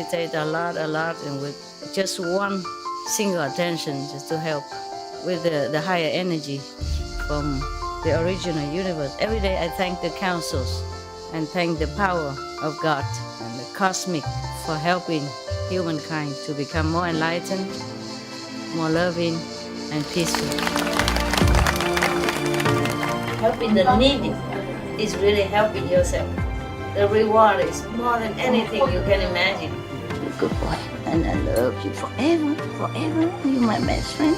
meditate a lot, and with just one single attention, just to help with the higher energy from the original universe. Every day I thank the councils and thank the power of God and the cosmic for helping humankind to become more enlightened, more loving, and peaceful. Helping the needy is really helping yourself. The reward is more than anything you can imagine. You're a good boy, and I love you forever, forever. You're my best friend.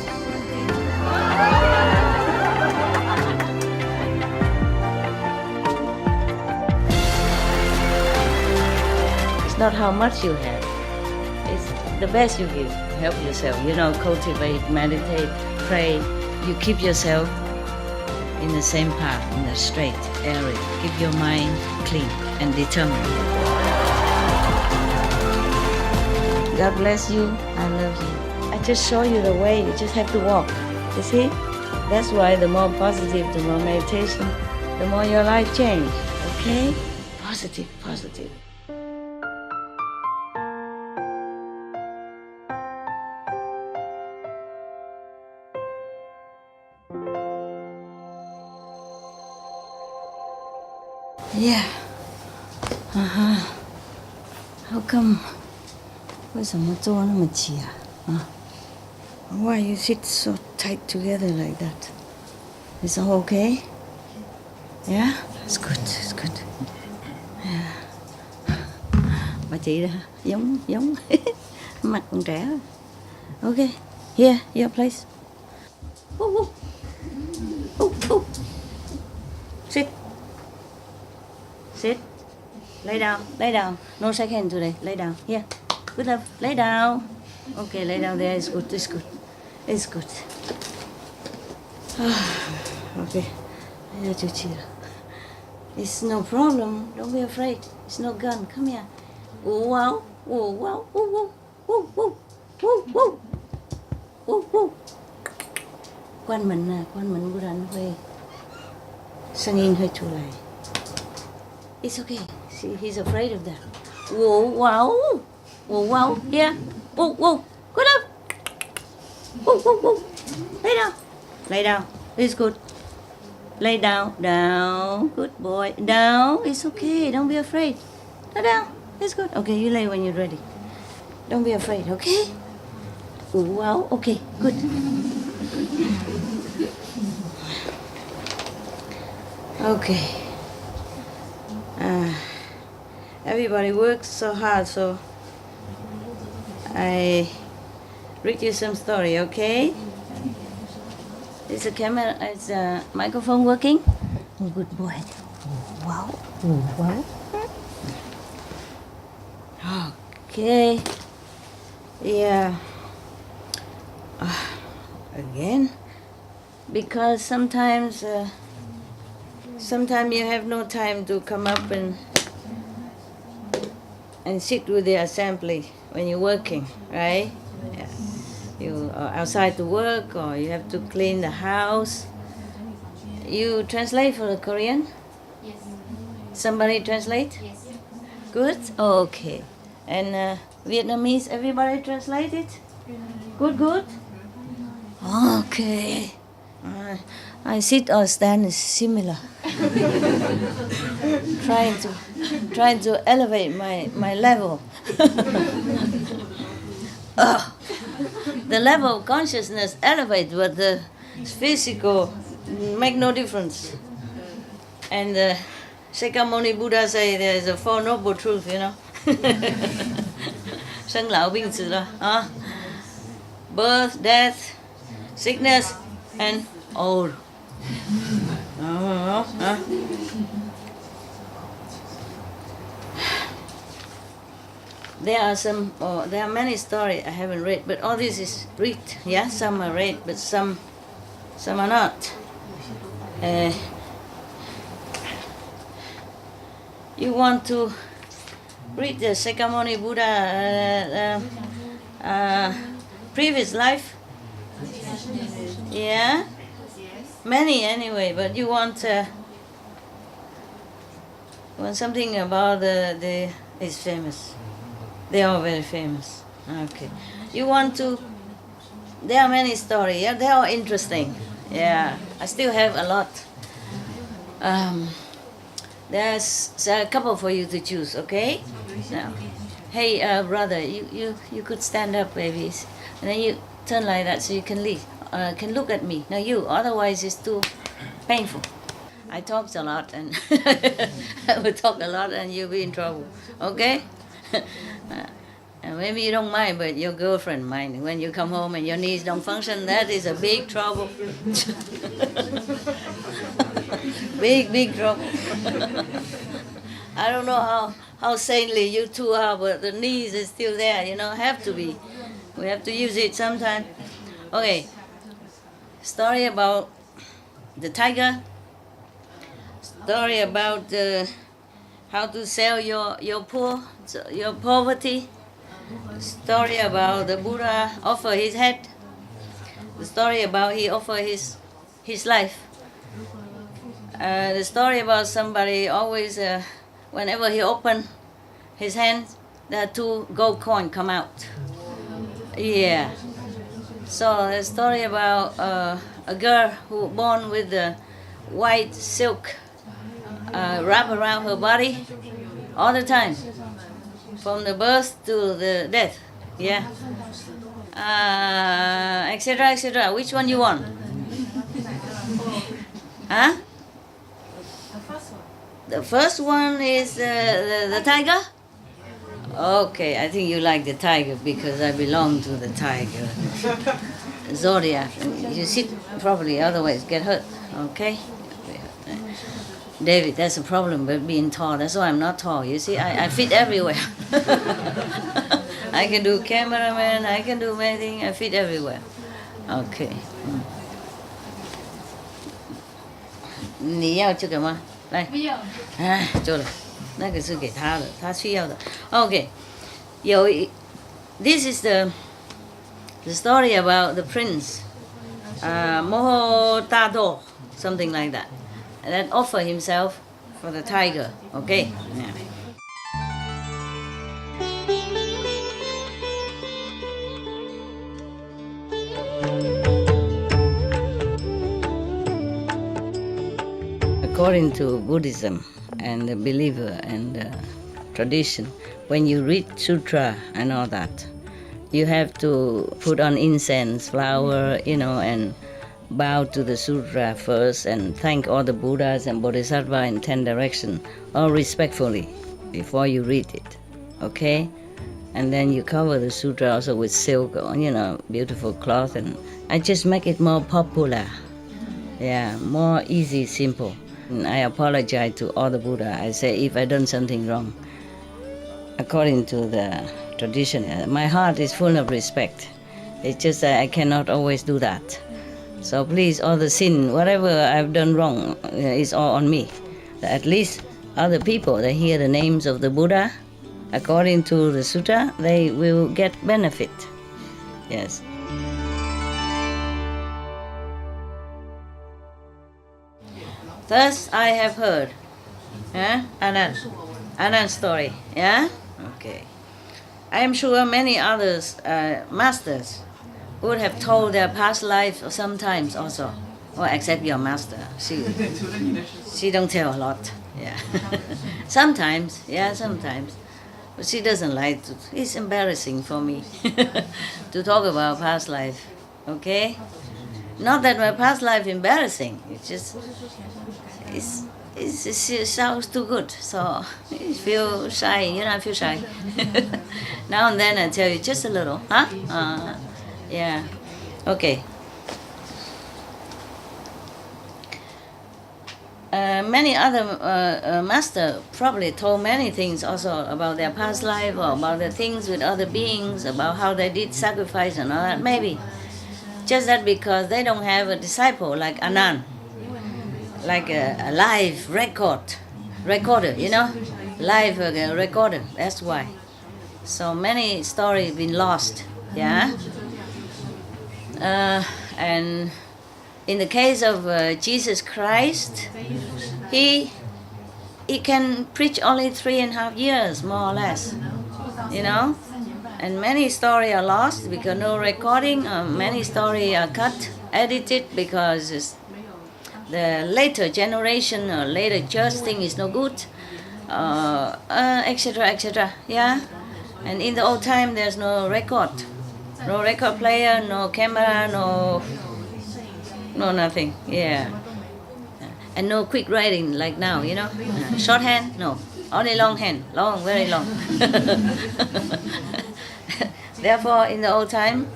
It's not how much you have. It's the best you give. Help yourself. Cultivate, meditate, pray. You keep yourself in the same path, in the straight area. Keep your mind clean and determined. God bless you. I love you. I just show you the way. You just have to walk. You see? That's why the more positive, the more meditation, the more your life change. Okay? Positive, positive. Yeah. How come? 为什么坐那么挤啊？ Why you sit so tight together like that? Is all okay? Yeah? It's good, it's good. Yeah. Bà chị đó, giống mặt con trẻ. Okay, here, your place. Sit. Sit. Lay down. No shake hand today. Lay down. Here. Good love. Lay down. Okay, lay down there. It's good. It's good. Okay. It's no problem. Don't be afraid. It's no gun. Come here. Oh wow. Oh wow. Oh whoa. Whoa. Whoa. Whoa. Whoa. Whoa. Quan mình của rắn hơi. Singing hơi chua lại. It's okay. See, he's afraid of that. Whoa, wow. Whoa, wow. Yeah. Whoa, whoa. Good up. Whoa, whoa, whoa. Lay down. It's good. Lay down. Good boy. Down. It's okay. Don't be afraid. Lay down. It's good. Okay, you lay when you're ready. Don't be afraid, okay? Whoa, wow. Okay, good. Okay. Everybody works so hard, so I read you some story, okay? Is the camera, is the microphone working? Oh, good boy. Wow. Wow. Okay. Yeah. Again, because sometimes you have no time to come up and sit with the assembly when you're working, right? Yeah. You are outside to work, or you have to clean the house. You translate for the Korean? Yes. Somebody translate? Yes. Good? Oh, okay. And Vietnamese, everybody translate it? Good? Okay. I sit or stand is similar. trying to elevate my level. The level of consciousness elevates, but the physical make no difference. And the Shakyamuni Buddha say there is a Four Noble Truths, Sanh lão病死了, birth, death, sickness, and old. There are many stories I haven't read, but all this is read. Yeah, some are read, but some are not. You want to read the Shakyamuni Buddha previous life? Yeah? Many anyway, but you want something about the it's famous. They are very famous. Okay. You want to... There are many stories. Yeah, they are interesting. Yeah, I still have a lot. There's a couple for you to choose, okay? Now, hey, brother, you could stand up, babies. And then you turn like that so you can leave. Can look at me. Now you, otherwise it's too painful. I talked a lot and I will talk a lot and you'll be in trouble, okay? And maybe you don't mind, but your girlfriend mind. When you come home and your knees don't function, that is a big trouble. Big trouble. I don't know how saintly you two are, but the knees is still there, have to be. We have to use it sometime. Okay, story about the tiger. Story about how to sell your poverty. Story about the Buddha offer his head. The story about he offer his life. The story about somebody always, whenever he open his hand, there are 2 gold coins come out. Yeah. So the story about a girl who born with the white silk wrap around her body all the time, from the birth to the death. Yeah. Etc. etc. Which one you want? Huh? The first one is the tiger? Okay, I think you like the tiger because I belong to the tiger zodiac. You sit properly, otherwise get hurt. Okay? David, that's a problem with being tall. That's why I'm not tall. You see, I fit everywhere. I can do cameraman, I can do many things. I fit everywhere. Okay. 你要这个吗？来。不要。哎，做了，那个是给他的，他需要的。Okay. This is the story about the prince, Mohodado, something like that, that offer himself for the tiger. Okay. Yeah. According to Buddhism and the believer and the tradition, when you read sutra and all that, you have to put on incense, flower, and bow to the sutra first and thank all the Buddhas and Bodhisattvas in 10 directions, all respectfully, before you read it, okay? And then you cover the sutra also with silk, beautiful cloth, and I just make it more popular. Yeah, more easy, simple. And I apologize to all the Buddha. I say if I done something wrong. According to the tradition, my heart is full of respect. It's just that I cannot always do that. So please, all the sin, whatever I've done wrong, is all on me. At least other people, they hear the names of the Buddha, according to the sutta, they will get benefit. Yes. Thus I have heard. Anand story. Yeah? Okay. I am sure many others, masters, would have told their past life sometimes also. Well, except your master. She don't tell a lot. Yeah. Sometimes. But she doesn't like to. It's embarrassing for me to talk about past life. Okay? Not that my past life embarrassing. It's just it sounds too good, so I feel shy. I feel shy. Now and then I tell you just a little, huh? Yeah. Okay. Many other masters probably told many things also about their past life or about the things with other beings, about how they did sacrifice and all that. Maybe. Just that because they don't have a disciple like Anand, like a live recorder, live recorder. That's why. So many stories been lost, yeah. And in the case of Jesus Christ, he can preach only 3.5 years, more or less. you know. And many stories are lost because no recording. Many stories are cut, edited because the later generation or later church thing is no good, etc., etc. Yeah. And in the old time, there's no record player, no camera, no nothing. Yeah. And no quick writing like now, you know. Shorthand, no. Only longhand, long, very long. Therefore, in the old time,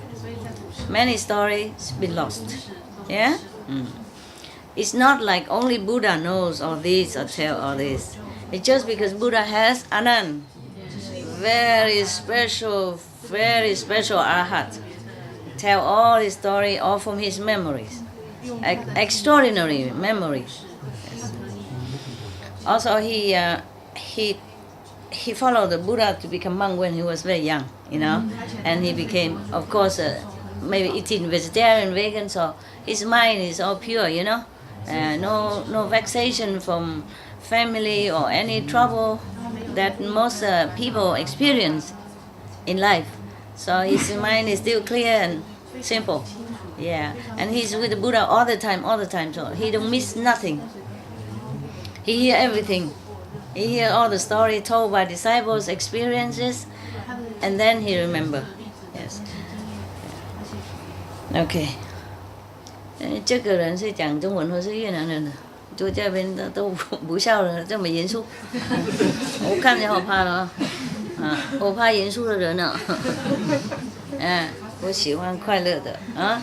many stories been lost. Yeah? It's not like only Buddha knows all this or tell all this. It's just because Buddha has Anand, very special arhat. Tell all his story, all from his memories. Extraordinary memories. Yes. Also, he followed the Buddha to become monk when he was very young, you know, and he became, of course, maybe eating vegetarian, vegan. So his mind is all pure, you know, no vexation from family or any trouble that most people experience in life. So his mind is still clear and simple. Yeah, and he's with the Buddha all the time. So he don't miss nothing. He hear everything. He hear all the story told by disciples' experiences, and then he remember. Yes. Okay. 这个人是讲中文或是越南人的，就这边都不笑了，这么严肃，我看着好怕了啊！我怕严肃的人呢。我喜欢快乐的啊，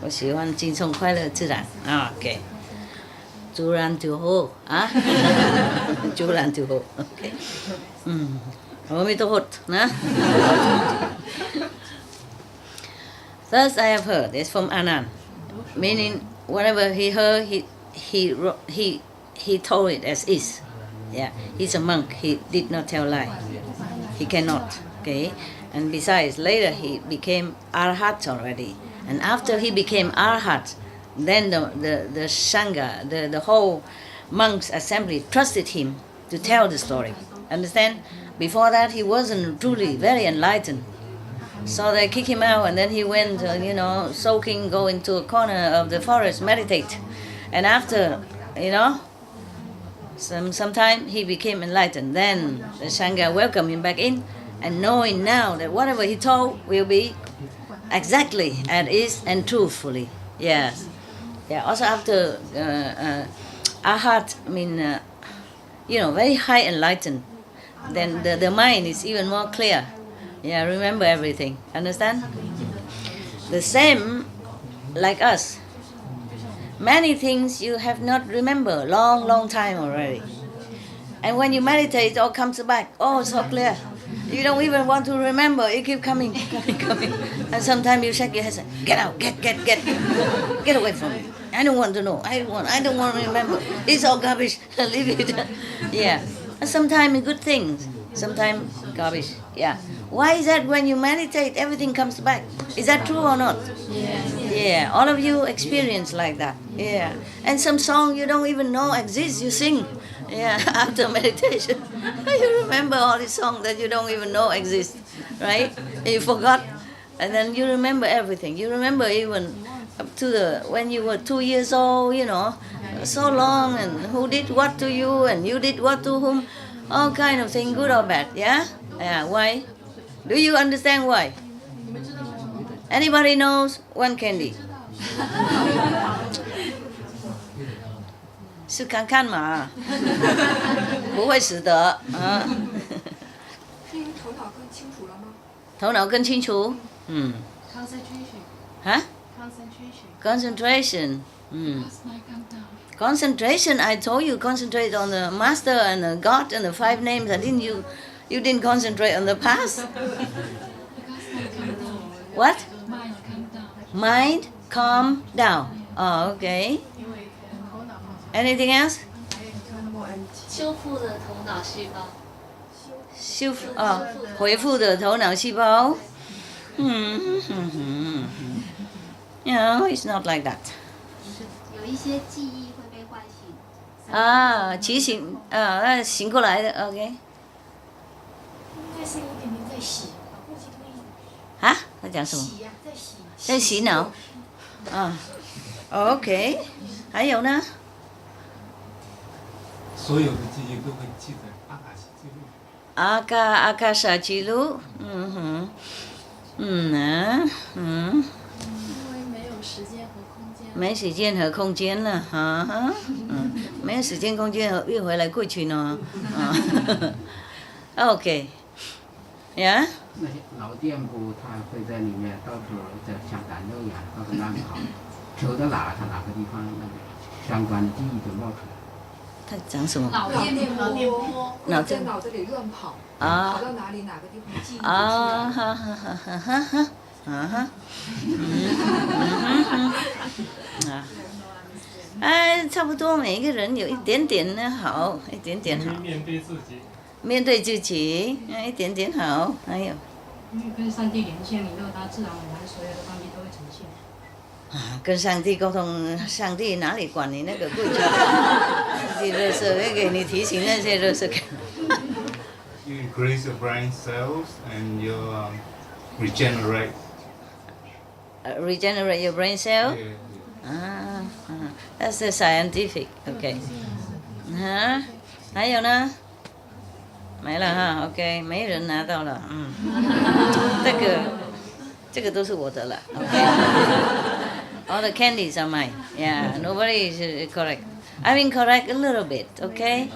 我喜欢轻松快乐自然啊。OK。自然就好啊，自然就好。OK， 阿弥陀佛นะ Thus I have heard. It's from Anand, meaning whatever he heard, he told it as is. Yeah, he's a monk. He did not tell lie. He cannot. Okay, and besides, later he became arhat already, and after he became arhat. Then the Sangha, the whole monks assembly trusted him to tell the story. Understand? Before that, he wasn't truly very enlightened. So they kicked him out, and then he went, soaking, go into a corner of the forest, meditate. And after, some time, he became enlightened. Then the Sangha welcomed him back in, and knowing now that whatever he told will be exactly as is and truthfully. Yes. Yeah, also after Arhat, very high enlightened, then the mind is even more clear. Yeah, remember everything. Understand? The same like us. Many things you have not remember long time already. And when you meditate, it all comes back. Oh, so clear. You don't even want to remember. It keeps coming. And sometimes you shake your head and say, get out, get away from me. I don't want to know. I don't want to remember. It's all garbage. Leave it. Yeah. And sometimes good things. Sometimes garbage. Yeah. Why is that when you meditate, everything comes back? Is that true or not? Yeah. All of you experience like that. Yeah. And some song you don't even know exists, you sing. Yeah. After meditation, you remember all the songs that you don't even know exist, right? And you forgot, and then you remember everything. You remember even up to when you were 2 years old, so long, and who did what to you, and you did what to whom, all kind of thing, good or bad. Yeah. Yeah. Why? Do you understand why? Anybody knows one candy? 是看看嘛，不会死的啊。是因为头脑更清楚了吗？头脑更清楚，Concentration. 啊 Concentration.，concentration，concentration. I told you concentrate on the master and the God and the 5 names. I didn't you didn't concentrate on the past. What? Mind calm Mind calm down. down. Oh, okay. Anything else? 修复的头脑细胞。修复恢复的头脑细胞。No, it's not like that. 有一些记忆会被唤醒。提醒醒过来的 ，OK。应该是有点点在洗，呼吸通一啊？他讲什么？洗呀，在洗。在洗脑。啊，OK。还有呢？所有的记忆都会记在阿卡西记录。阿卡莎记录。嗯哼。因为没有时间和空间。没时间和空间了，哈哈，没有时间空间运回来过去呢，OK，呀，那些老店铺，他会在里面到处在像赶路一样到处乱跑，走到哪他哪个地方那个相关的记忆就冒出来。他讲什么？老电波脑会在脑子里乱跑，啊跑到哪里哪个地方记忆不起来。啊哈哈哈哈哈哈，啊哈，啊，哎，差不多每一个人有一点点呢好，一点点好。面对自己。面对自己，一点点好，还有。因为跟上帝连线以后，它自然而然所有的东西都会呈现。跟上帝沟通，上帝哪里管你那个过去的？自己热色会给你提醒那些热色。You increase your brain cells and you regenerate. Regenerate your brain cell. Yeah. That's the scientific. Okay. 还有呢？没了哈 ，OK， 没人拿到了，这个都是我的了 ，OK。All the candies are mine. Yeah, nobody is correct. I mean correct a little bit, okay?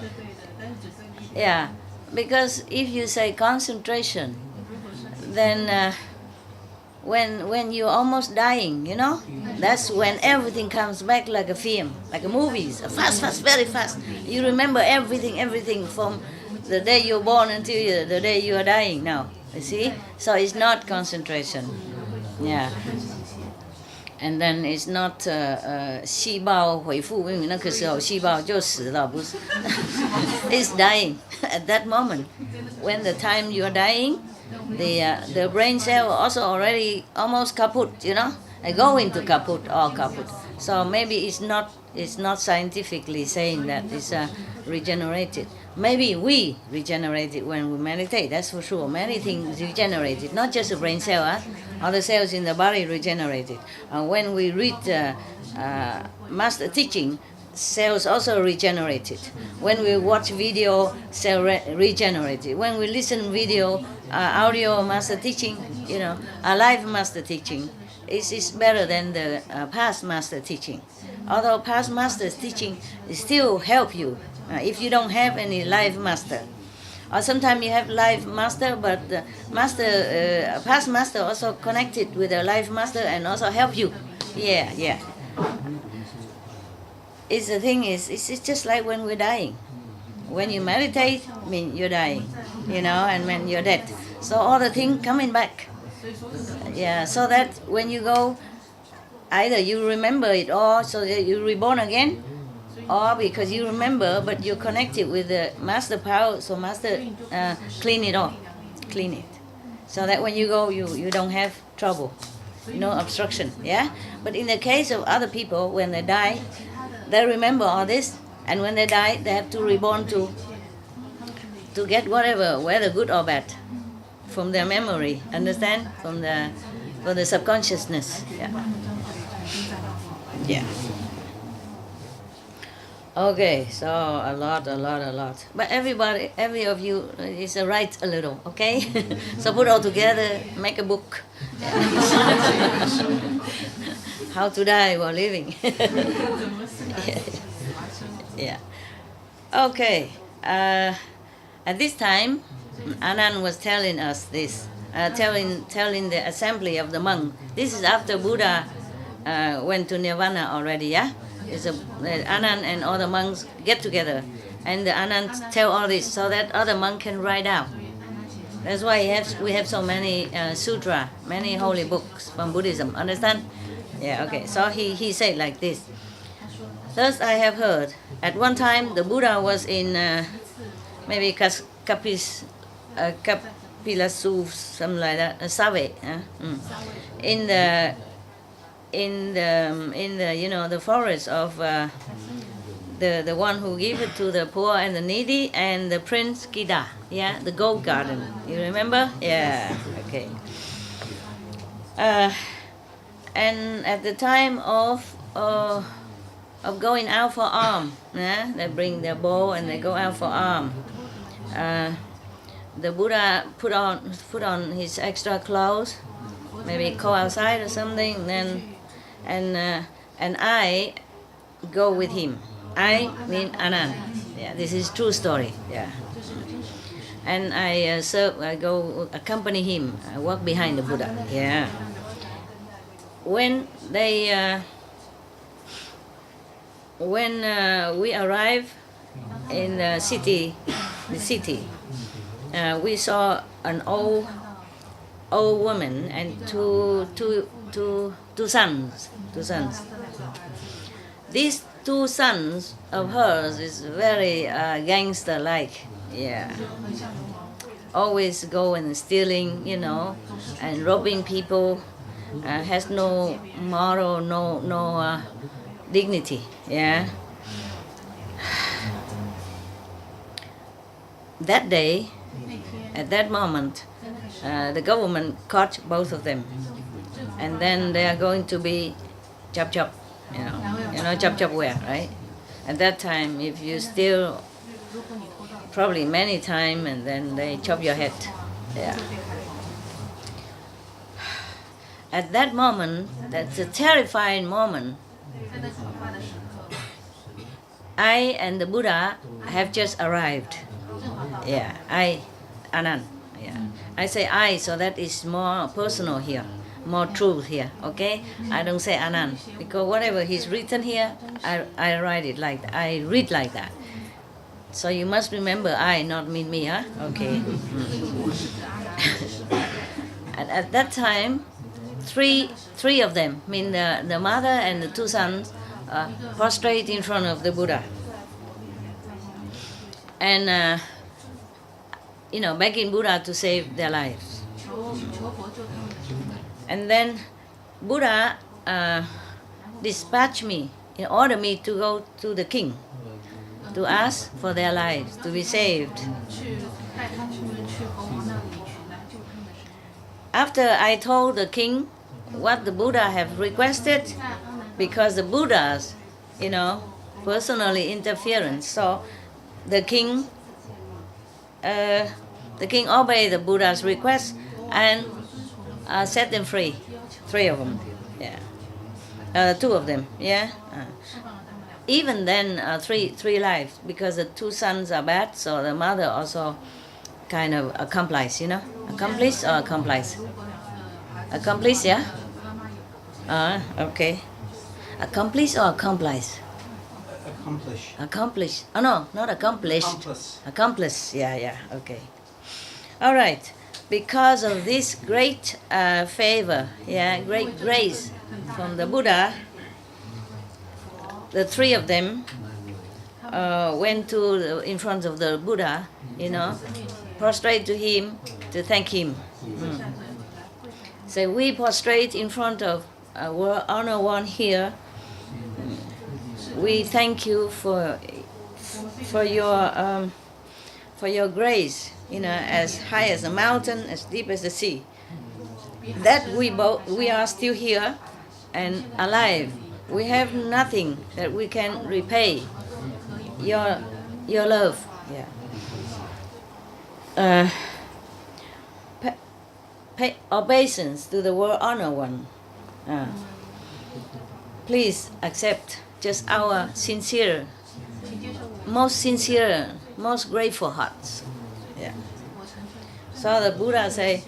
Yeah, because if you say concentration, then when you're almost dying, you know, that's when everything comes back like a film, like a movies, fast, very fast. You remember everything from the day you're born until the day you are dying now, you see? So it's not concentration, yeah. And then it's not 细胞恢复，因为那个时候细胞就死了，不是？It's dying at that moment. When the time you are dying, the brain cell also already almost kaput, you know, go into kaput or kaput. So maybe it's not scientifically saying that it's regenerated. Maybe we regenerate it when we meditate, that's for sure. Many things regenerated, not just the brain cell, other cells in the body regenerated. When we read master teaching, cells also regenerated. When we watch video, cell regenerated. When we listen video, audio master teaching, you know, live master teaching, is better than the past master teaching. Although past master's teaching still help you if you don't have any live master. Or sometimes you have live master, but the master, past master also connected with the live master and also help you. Yeah. It's the thing is, it's just like when we're dying. When you meditate, I mean you're dying, you know, and when you're dead. So all the things coming back. Yeah, so that when you go, either you remember it or so that you're reborn again, or because you remember but you're connected with the master power, so master clean it off, clean it. So that when you go, you don't have trouble, no obstruction, yeah? But in the case of other people, when they die, they remember all this, and when they die, they have to reborn to get whatever, whether good or bad, from their memory, understand? From the subconsciousness, yeah. Okay, so a lot. But every of you is write a little, okay? So put all together, make a book. How to die while living. Yeah. Okay. At this time, Anand was telling us this, telling the assembly of the monk. This is after Buddha went to Nirvana already, yeah? Anand and all the monks get together, and the Anand tell all this so that other monk can write down. That's why we have so many sutra, many holy books from Buddhism. Understand? Yeah. Okay. So he said like this. Thus I have heard. At one time the Buddha was in maybe Kapilasu, something like that, Save, in the you know the forest of the one who gave it to the poor and the needy, and the Prince Gida, yeah, the gold garden. You remember? Yeah, okay. And at the time of going out for arm, yeah, they bring their bow and they go out for arm. The Buddha put on his extra clothes, maybe go outside or something, then and I go with him. I mean Anand. Yeah, this is true story. Yeah. And I go accompany him. I walk behind the Buddha. Yeah. When we arrive in the city, we saw an old woman and two sons. These two sons of hers is very gangster-like. Yeah. Always go and stealing, and robbing people. Has no moral, no dignity. Yeah. That day, at that moment, the government caught both of them, and then they are going to be chop. Chop where, right? At that time, if you steal, probably many times, and then they chop your head. Yeah. At that moment, that's a terrifying moment. I and the Buddha have just arrived. Yeah, Anand. Yeah, I say I, so that is more personal here, more truth here. Okay, I don't say Anand because whatever is written here, I write it like that. I read like that. So you must remember I, not mean me, huh? Okay. And at that time, three of them, mean the mother and the two sons, prostrate in front of the Buddha. And begging Buddha to save their lives. And then Buddha dispatched me, ordered me to go to the king to ask for their lives to be saved. After I told the king what the Buddha have requested, because the Buddha's, personally interference, so the king obeyed the Buddha's request and set them free. 3 of them, yeah. 2 of them, yeah. Even then, three lives, because the 2 sons are bad, so the mother also kind of accomplice, accomplice or accomplice? Accomplice, yeah. Okay. Accomplice or accomplice? Accomplish. Oh no, not accomplished. Accomplice. Yeah. Okay. All right. Because of this great favor, great grace from the Buddha, the 3 of them went in front of the Buddha, prostrate to him to thank him. So we prostrate in front of our honor one here. We thank you for your grace, as high as a mountain, as deep as the sea. That we are still here and alive. We have nothing that we can repay your love. Yeah. Pay obeisance to the world honor one. Please accept just our most grateful hearts. Yeah. So the Buddha say,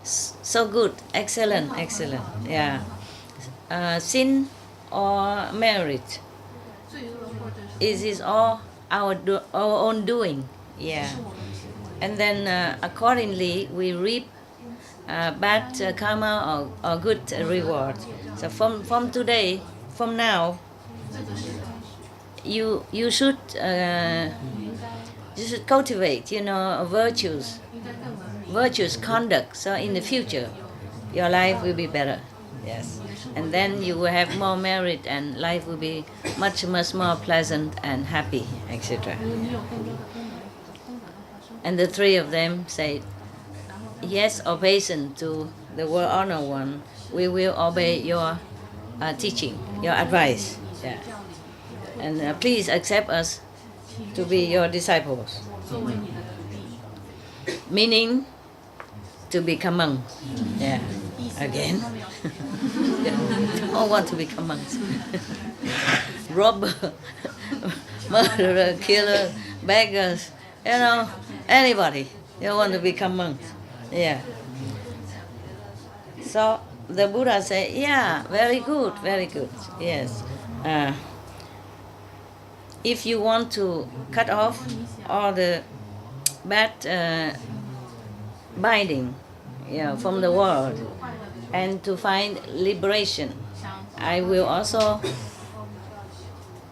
so good, excellent. Yeah. Sin or merit? It is all our own doing. Yeah. And then accordingly we reap bad karma or good reward. So from today, from now, you should cultivate, virtuous conduct. So in the future, your life will be better. Yes. And then you will have more merit and life will be much, much more pleasant and happy, etc. And the three of them say, yes, obeisance to the World Honor One. We will obey your teaching, your advice. Yeah. And please accept us to be your disciples. Meaning to become monks. Yeah. Again. All want to become monks. Robber, murderer, killer, beggars, anybody. They want to become monks. Yeah. So the Buddha said, yeah, very good, very good. Yes. If you want to cut off all the bad binding from the world and to find liberation, I will also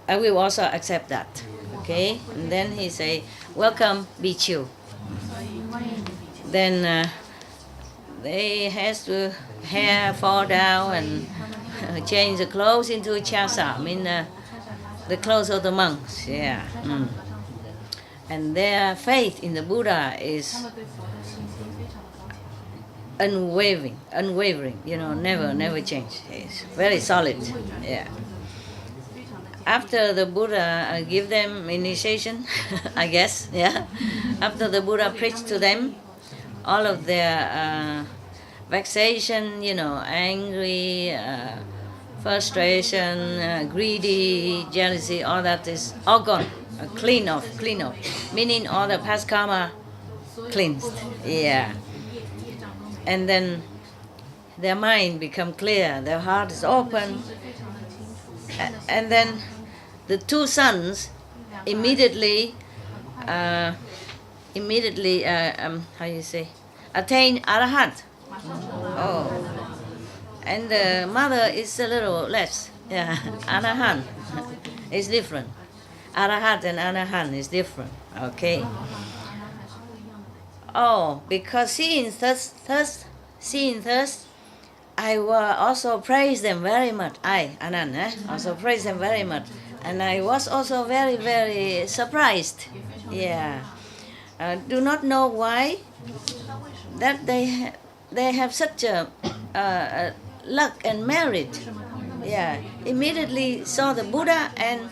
accept that. Okay? And then he say, welcome, Bhikkhu. Then they has to hair fall down and change the clothes into chasa, the clothes of the monks. Yeah. And their faith in the Buddha is unwavering, never change. It's very solid. Yeah. After the Buddha give them initiation, I guess, yeah. After the Buddha preached to them, all of their vexation, angry, frustration, greedy, jealousy, all that is all gone, clean off. Meaning all the past karma cleansed. Yeah. And then their mind become clear, their heart is open, and then the two sons immediately how you say, attain arhat. Oh, and the mother is a little less. Yeah, arahant is different. Arahat and arahant is different. Okay. Oh, because seeing thirst, I will also praise them very much. Anand, also praise them very much. And I was also very, very surprised. Yeah. Do not know why that they have such a luck and merit. Yeah. Immediately saw the Buddha and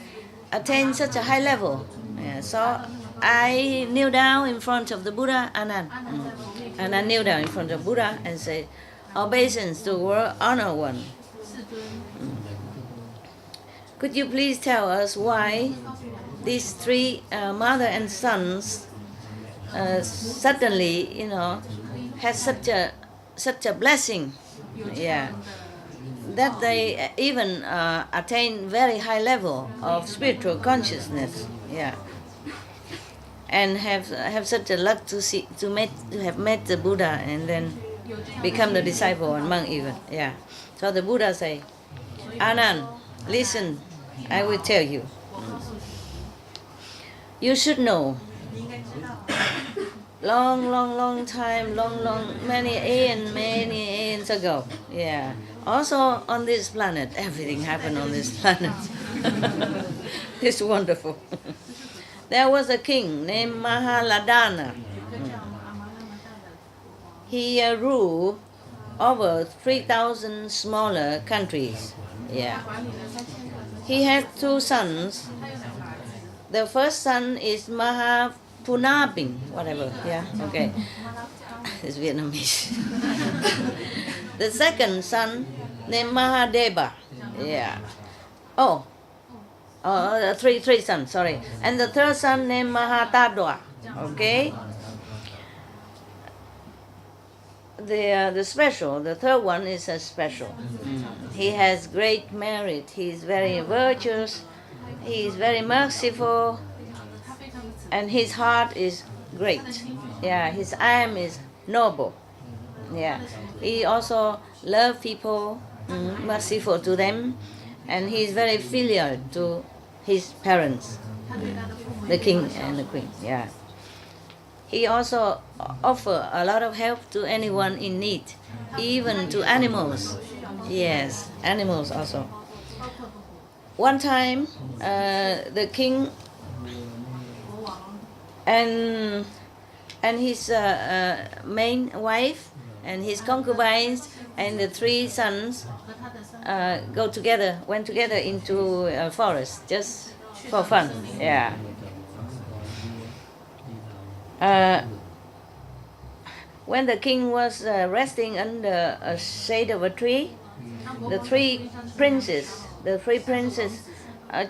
attained such a high level. Yeah. So I kneel down in front of the Buddha, Anand. And I kneel down in front of Buddha and say, obeisance to World Honor One. Could you please tell us why these three mother and sons suddenly, had such a blessing, yeah, that they even attain very high level of spiritual consciousness, yeah, and have such a luck to have met the Buddha and then become the disciple and monk even, yeah. So the Buddha say, Anand, listen, I will tell you. You should know. Long time, many aeons ago. Yeah. Also on this planet, everything happened on this planet. It's wonderful. There was a king named Mahaladana. He ruled over 3,000 smaller countries. Yeah. He had two sons. The first son is Mahapunabin, whatever. Yeah, okay. It's Vietnamese. The second son named Mahadeva. Yeah. Three sons, sorry. And the third son named Mahatadwa. Okay. The third one is a special. He has great merit. He is very virtuous. He is very merciful. And his heart is great. Yeah, his aim is noble. Yeah, he also loves people, merciful to them, and he is very filial to his parents, the king and the queen. Yeah. He also offers a lot of help to anyone in need, even to animals. Yes, animals also. One time, the king and his main wife and his concubines and the 3 sons went together into a forest just for fun. Yeah. When the king was resting under a shade of a tree, the three princes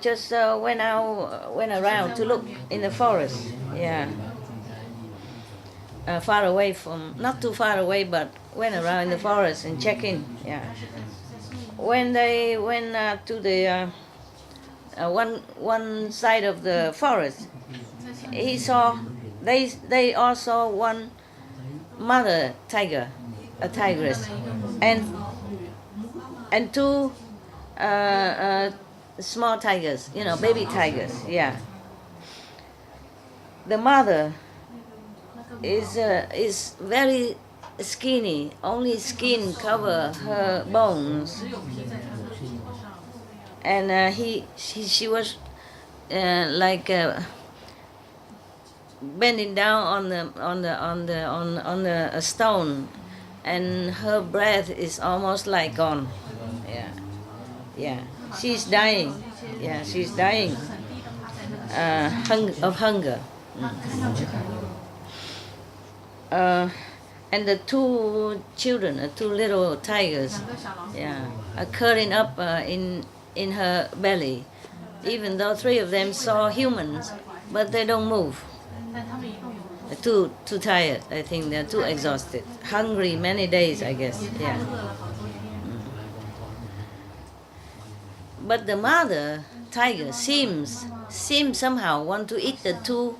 just went around to look in the forest. Yeah. Far away from, not too far away, but went around in the forest and check in. Yeah. When they went to the one side of the forest, they all saw one mother tiger, a tigress, and 2 small tigers, baby tigers. Yeah. The mother is very skinny, only skin cover her bones, and she was like bending down on a stone, and her breath is almost like gone. Yeah, she's dying. Yeah, she's dying of hunger. And the 2 children, 2 little tigers, are curling up in her belly, even though 3 of them saw humans, but they don't move. Too tired, I think. They're too exhausted, hungry many days, I guess. Yeah. But the mother tiger seems somehow want to eat the 2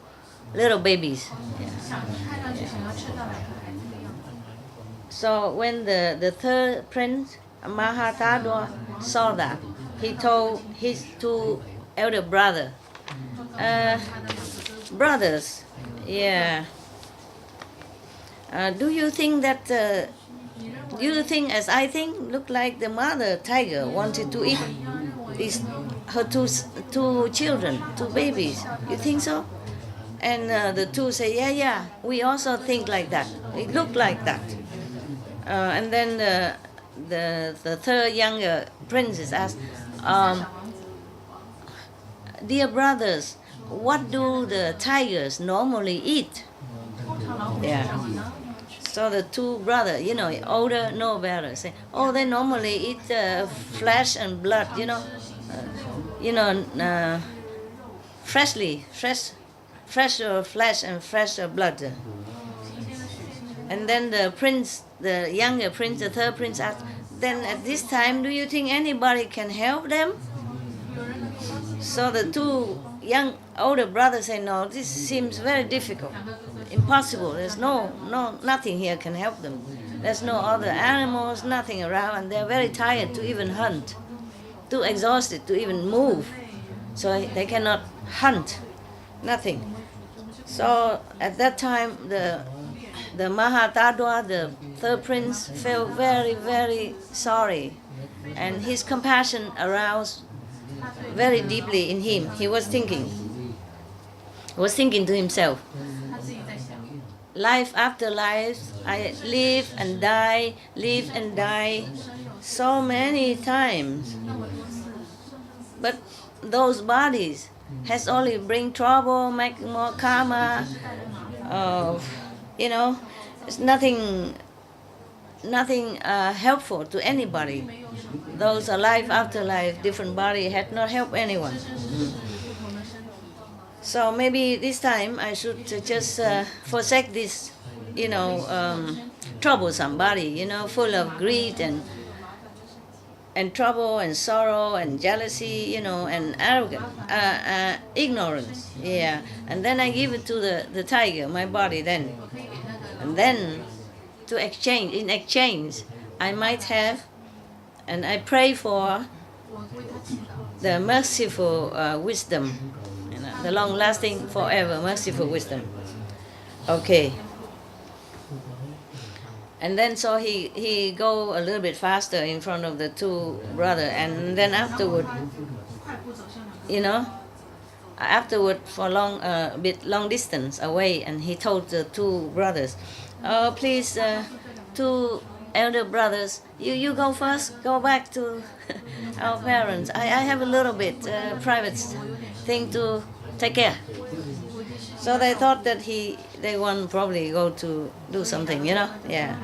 little babies. Yeah. So when the 3rd prince, Mahatadwa, saw that, he told his 2 elder brothers, yeah, do you think as I think? Look like the mother tiger wanted to eat her two children, 2 babies. You think so? And the 2 say, yeah, we also think like that. It looked like that. And then the 3rd younger princess asked, dear brothers, what do the tigers normally eat? Yeah. So the 2 brothers, older, know better, say, they normally eat flesh and blood, fresher flesh and fresher blood. And then the younger prince, the 3rd prince asked, then at this time, do you think anybody can help them? So the 2 older brothers say, no, this seems very difficult, impossible. There's nothing here can help them. There's no other animals, nothing around, and they're very tired to even hunt, too exhausted to even move. So they cannot hunt, nothing. So at that time, the Mahatadwa, the 3rd prince, felt very, very sorry, and his compassion aroused very deeply in him. He was thinking to himself, life after life, I live and die so many times, but those bodies has only bring trouble, make more karma. It's nothing helpful to anybody. Those are life after life, different body had not helped anyone. So maybe this time I should just forsake this, troublesome body, full of greed and trouble and sorrow and jealousy, and arrogance, ignorance. Yeah, and then I give it to the tiger, my body then. And then in exchange, I might have, and I pray for the merciful wisdom, the long-lasting, forever merciful wisdom. Okay. And then so he go a little bit faster in front of the two brothers, and then afterward, you know, afterward for a bit long distance away, and he told the two brothers, "Oh, please, two elder brothers, you go first, go back to our parents. I have a little bit private thing to take care." So they thought that they want probably go to do something, you know, yeah.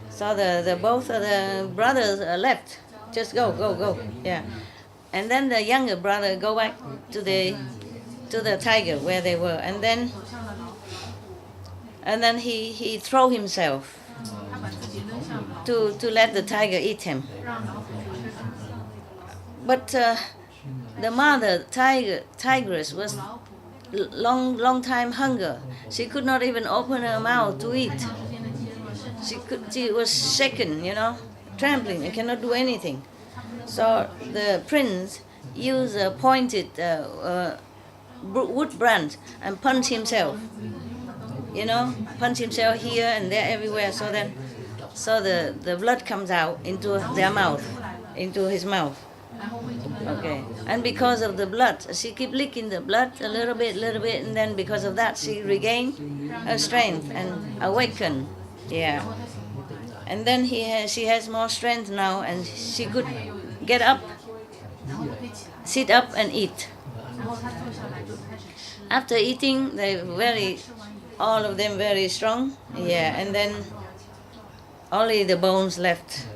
So the both of the brothers left, just go, yeah. And then the younger brother go back to the tiger where they were, and then he throw himself to let the tiger eat him. But the mother tigress was long time hunger. She could not even open her mouth to eat. She was shaken, you know, trembling and cannot do anything. So the prince used a pointed wood branch and punch himself, you know, punch himself here and there everywhere. So the blood comes out into their mouth, into his mouth. Okay, and because of the blood, she keep licking the blood a little bit, and then because of that, she regained her strength and awakened. Yeah, and then she has more strength now, and she could get up, sit up, and eat. After eating, all of them very strong. Yeah, and then only the bones left.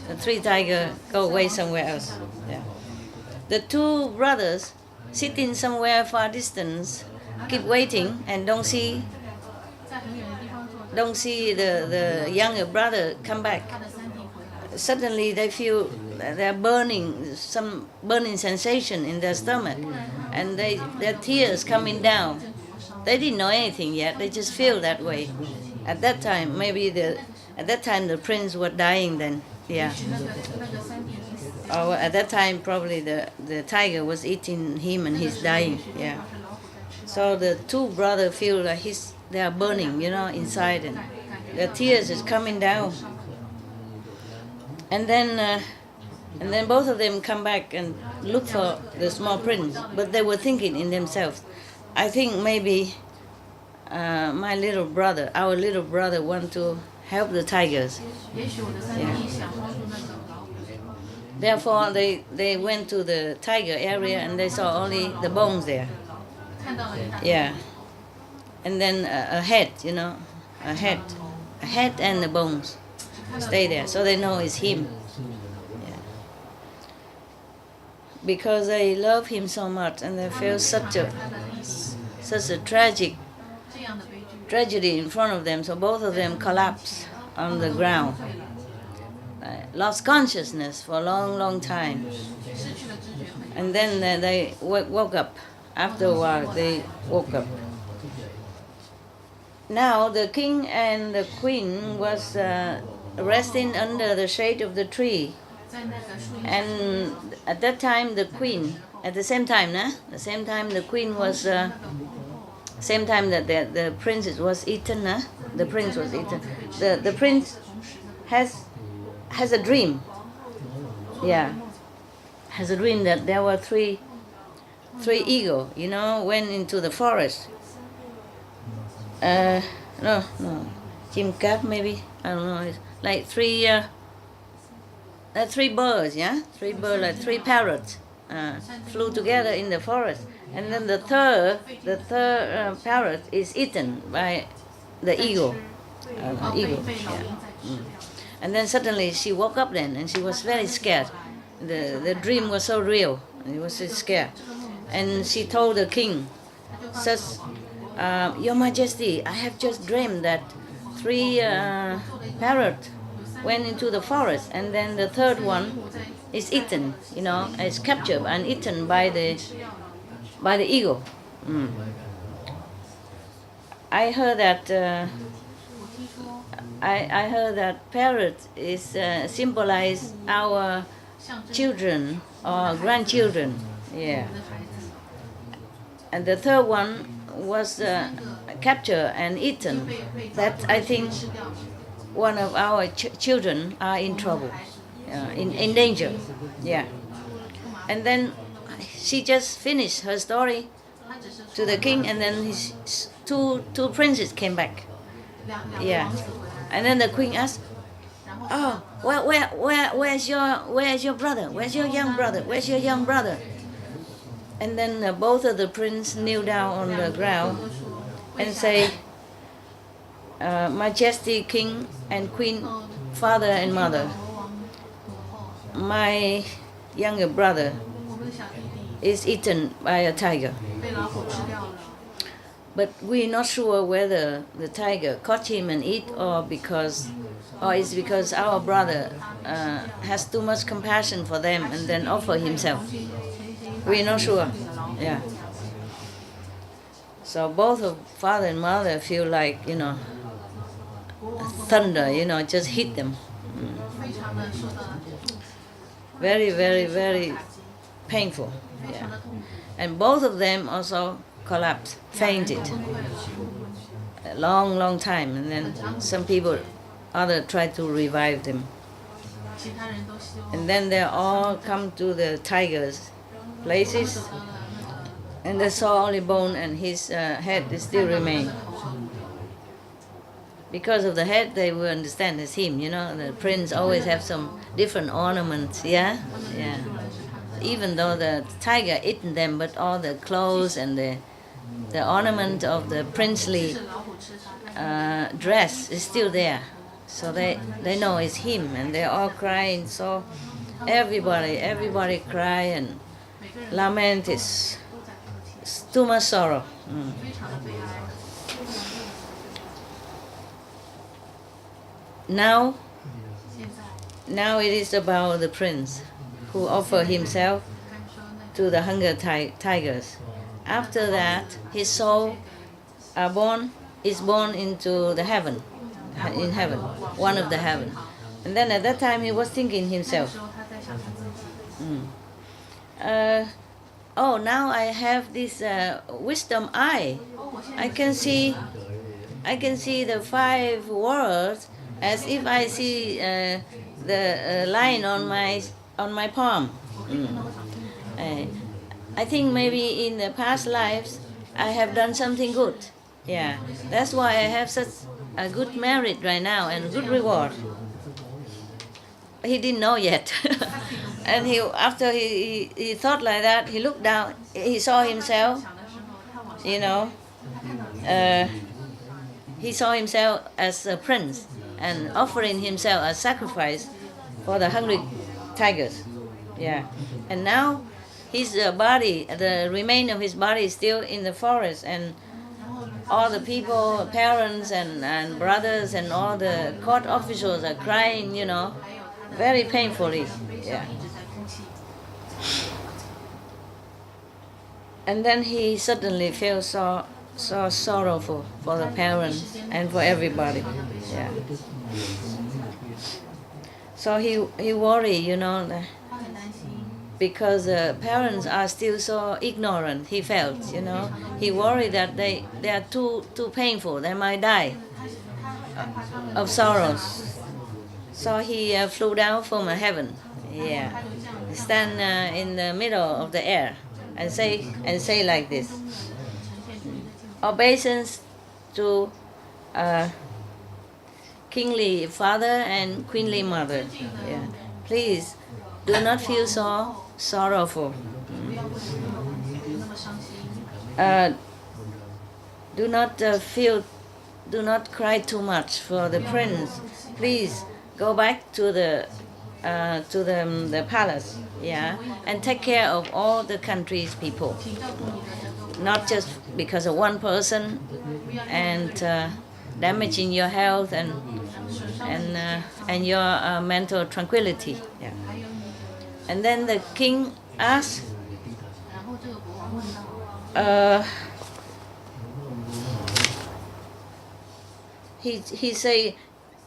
The three tigers go away somewhere else. Yeah. The two brothers sitting somewhere far distance, keep waiting and don't see the younger brother come back. Suddenly they feel they're some burning sensation in their stomach, and their tears coming down. They didn't know anything yet. They just feel that way. At that time, the prince was dying then. Yeah. Or at that time, probably the tiger was eating him and he's dying. Yeah. So the two brothers feel like they are burning, you know, inside, and the tears is coming down. And then both of them come back and look for the small prince, but they were thinking in themselves, I think maybe our little brother want to help the tigers. Yeah. Therefore, they went to the tiger area and they saw only the bones there. Yeah. And then a head, you know, a head and the bones stay there, so they know it's him. Yeah. Because they love him so much, and they feel such a tragedy in front of them, so both of them collapsed on the ground, lost consciousness for a long time, and then they woke up. After a while, they woke up. Now the king and the queen was resting under the shade of the tree, and at that time the queen, at the same time the queen was. Same time that the prince was eaten, the prince was eaten. The prince has a dream. Yeah, has a dream that there were three eagles, you know, went into the forest. No, Chim maybe, I don't know. It's like three birds, yeah, like three parrots flew together in the forest. And then the third parrot is eaten by the eagle. Yeah. And then suddenly she woke up then, and she was very scared. The dream was so real, and she was so scared. And she told the king, says, Your Majesty, I have just dreamed that three parrots went into the forest, and then the third one is eaten, you know, is captured and eaten by the eagle. I heard that. I heard that parrot is symbolize our children or grandchildren. Yeah. And the third one was captured and eaten. That I think one of our children are in trouble, in danger. Yeah. And then she just finished her story to the king, and then his two princes came back. Yeah. And then the queen asked, "Oh, where's your brother? Where's your young brother? Where's your young brother?" And then both of the princes kneel down on the ground and say, "Majesty, king and queen, father and mother, my younger brother is eaten by a tiger. But we're not sure whether the tiger caught him and eat, or it's because our brother has too much compassion for them and then offer himself. We're not sure." Yeah. So both of father and mother feel like, thunder, just hit them. Very, very, very painful. Yeah. And both of them also collapsed, fainted. A long, long time. And then some other tried to revive them. And then they all come to the tiger's places, and they saw only bone, and his head still remained. Because of the head, they will understand it's him. The prince always have some different ornaments. Yeah. Even though the tiger eaten them, but all the clothes and the ornament of the princely dress is still there. So they know it's him, and they're all crying. So everybody cry and lament. It's too much sorrow. Now it is about the prince who offered himself to the hunger tigers. After that, his soul is born into the heaven, one of the heaven. And then at that time he was thinking himself, now I have this wisdom eye. I can see the 5 worlds as if I see the line on my palm. I think maybe in the past lives I have done something good. Yeah, that's why I have such a good merit right now and good reward. He didn't know yet. And after he thought like that, he looked down, he saw himself, he saw himself as a prince and offering himself as sacrifice for the hungry tigers. Yeah. And now his body, the remain of his body is still in the forest, and all the people, parents and brothers and all the court officials are crying, very painfully. Yeah. And then he suddenly feels so sorrowful for the parents and for everybody. Yeah. So he worried, because parents are still so ignorant. He felt, he worried that they are too painful. They might die of sorrows. So he flew down from heaven. Yeah, stand in the middle of the air and say like this: "Obeisance to kingly father and queenly mother. Yeah. Please do not feel so sorrowful. Do not cry too much for the prince. Please go back to the palace, yeah, and take care of all the country's people. Not just because of one person and damaging your health and your mental tranquility." Yeah. And then the king asked, he say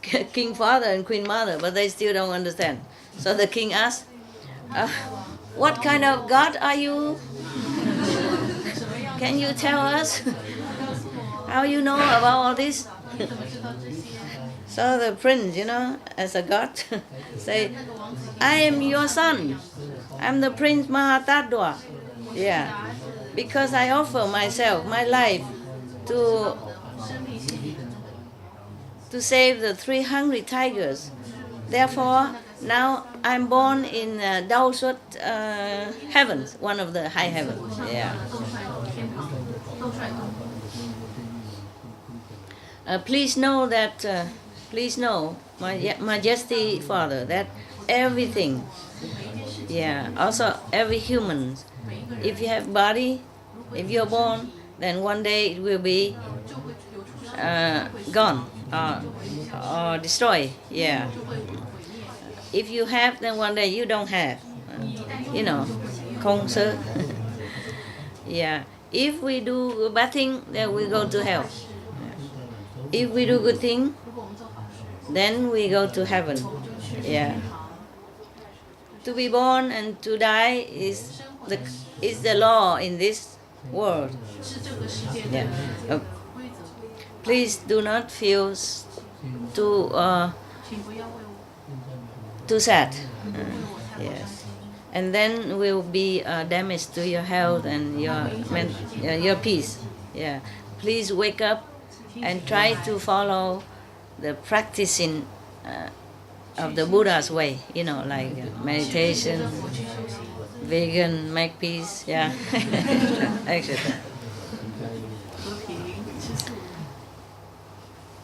king father and queen mother, but they still don't understand. So the king asked, "What kind of God are you? Can you tell us how you know about all this?" So the prince, as a god, say, I am your son. I'm the Prince Mahatadwa. Yeah. Because I offer myself, my life, to save the 3 hungry tigers. Therefore, now I'm born in Daosut heavens, one of the high heavens. Yeah. Please know that, please know, my Majesty Father, that everything, also every human, if you have body, if you're born, then one day it will be gone or destroyed. Yeah. If you have, then one day you don't have. Không sơ. Yeah. If we do bad thing, then we go to hell. If we do good thing, then we go to heaven. Yeah. To be born and to die is the law in this world. Yeah. Please do not feel too sad. Yes. And then will be damage to your health and your peace. Yeah. Please wake up and try to follow the practicing of the Buddha's way, like meditation, vegan, make peace, etc.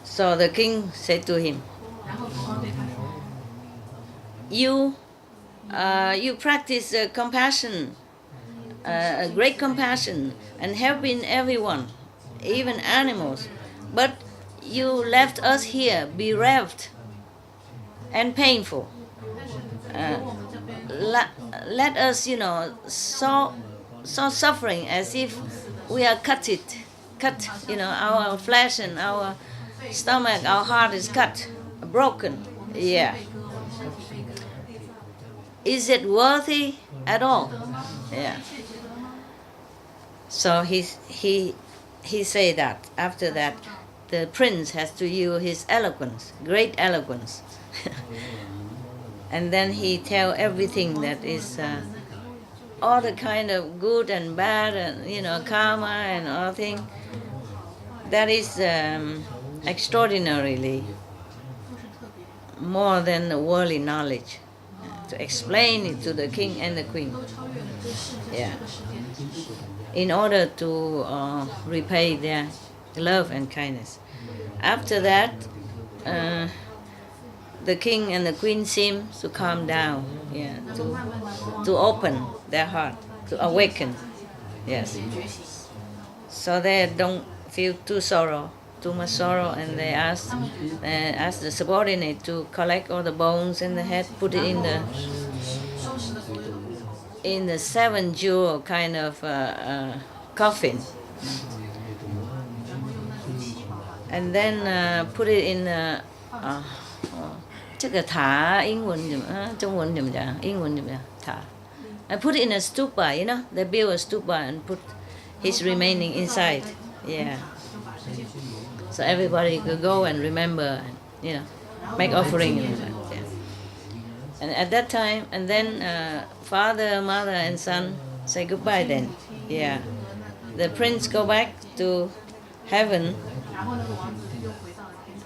So the king said to him, you practice compassion, great compassion, and helping everyone, even animals, but you left us here bereft and painful. Let us, so suffering as if we are cut, our flesh and our stomach, our heart is cut, broken. Yeah. Is it worthy at all? Yeah. So he said that. After that, the prince has to use his eloquence, great eloquence. And then he tell everything that is all the kind of good and bad and karma and all things. That is extraordinarily more than the worldly knowledge to explain it to the king and the queen. Yeah. In order to repay their love and kindness. After that, the king and the queen seem to calm down, to open their heart, to awaken, yes. So they don't feel too much sorrow, and they ask the subordinate to collect all the bones in the head, put it in the 7 jewel kind of coffin, and then put it in 这个塔英文怎么中文怎么讲？英文怎么讲？塔。I put it in a stupa, they build a stupa and put his remaining inside. Yeah. So everybody could go and remember, make offering. Yeah. And at that time, and then father, mother, and son say goodbye. Then, yeah, the prince go back to heaven,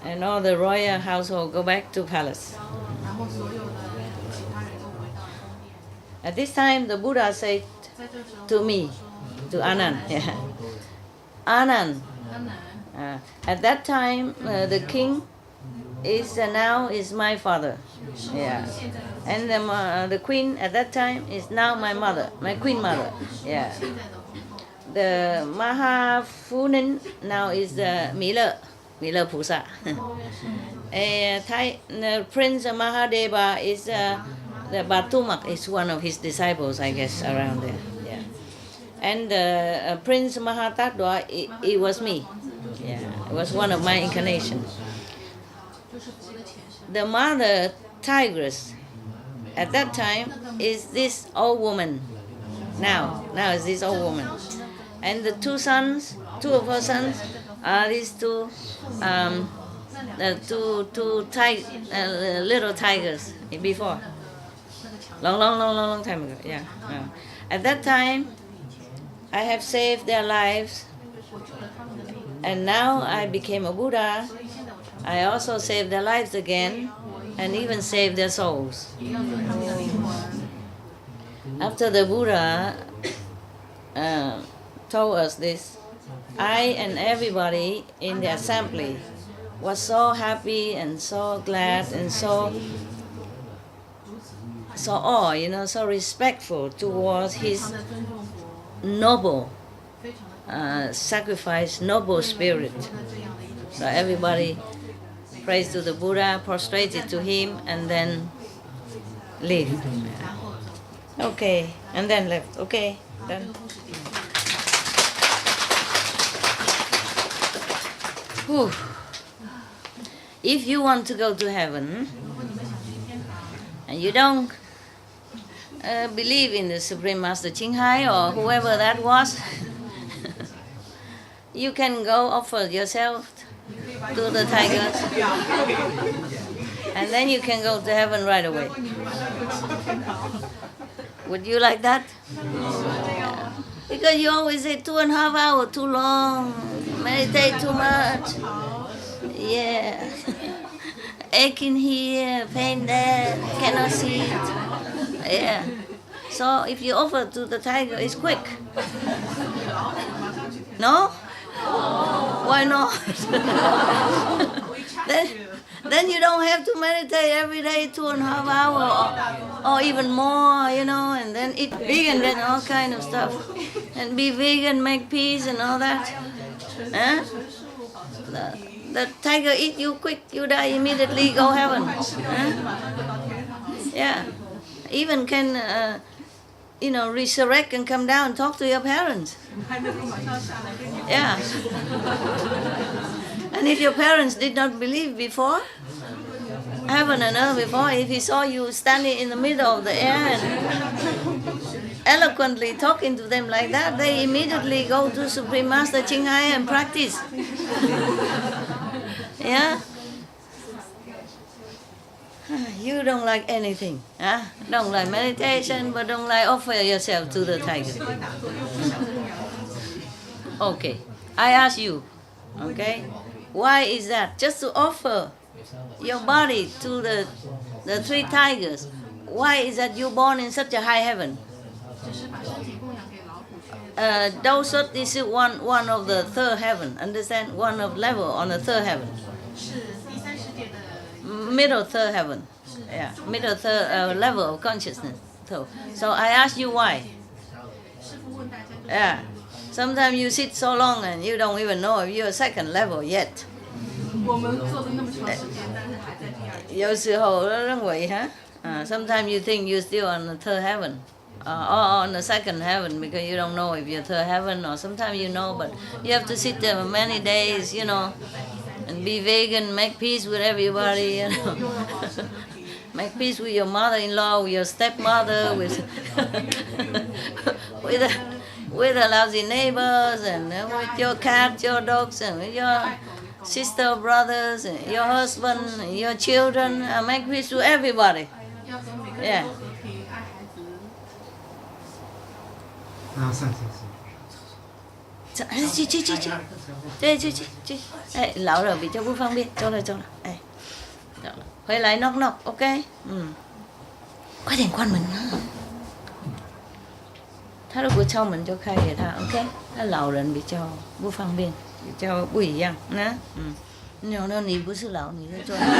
and all the royal household go back to palace. At this time, the Buddha said to me, to Anand, Anand. At that time, the king is now is my father, and the queen at that time is now my mother, my queen mother, The Mahafunin now is the Mila Pusa. Prince Mahadeva is the Batumak is one of his disciples, I guess, around there. Yeah. And Prince Mahatadwa, it was me. Yeah, it was one of my incarnations. The mother Tigress at that time is this old woman. Now is this old woman. And the two of her sons are these two the two little tigers before. Long time ago. Yeah. At that time, I have saved their lives, and now I became a Buddha. I also saved their lives again, and even saved their souls. After the Buddha told us this, I and everybody in the assembly was so happy and so glad and so so respectful towards his noble sacrifice, noble spirit. So everybody prays to the Buddha, prostrated to him, and then leave. Okay, and then left. Okay, done. Whew. If you want to go to heaven and you don't believe in the Supreme Master Ching or whoever that was, you can go offer yourself to the tigers, and then you can go to heaven right away. Would you like that? Yeah. Because you always say 2.5 hours too long, meditate too much. Yeah. Aching here, pain there, cannot see it. Yeah. So if you offer to the tiger, it's quick. No? Why not? then you don't have to meditate every day 2.5 hours or even more, and then eat vegan and all kind of stuff. And be vegan, make peace and all that. Huh? The tiger eat you quick, you die immediately, go heaven. Huh? Yeah. Even can, resurrect and come down and talk to your parents. Yeah. And if your parents did not believe before, heaven and earth before, if he saw you standing in the middle of the air and eloquently talking to them like that, they immediately go to Supreme Master Ching and practice. Yeah? You don't like anything. Huh? Don't like meditation, but don't like offer yourself to the tiger. Okay. I ask you, okay? Why is that? Just to offer your body to the 3 tigers. Why is that you born in such a high heaven? Those is one of the 3rd heaven. Understand? One of level on the 3rd heaven. Middle 3rd heaven. Yeah, middle 3rd level of consciousness. So I ask you why. Yeah. Sometimes you sit so long and you don't even know if you're 2nd level yet. 有时候认为 sometimes you think you're still on the 3rd heaven. Or on the 2nd heaven because you don't know if you're 3rd heaven, or sometimes you know, but you have to sit there for many days, and be vegan, make peace with everybody, Make peace with your mother-in-law, with your stepmother, with with the lousy neighbors, and with your cat, your dogs, and with your sister, brothers, and your husband, and your children. Make peace with everybody. Yeah. 去，哎，老了比较不方便，走了，哎，走了，回来 knock，OK， 快点关门啊！他如果敲门就开给他 ，OK， 那老人比较不方便，比较不一样，你不是老，你在做哪里？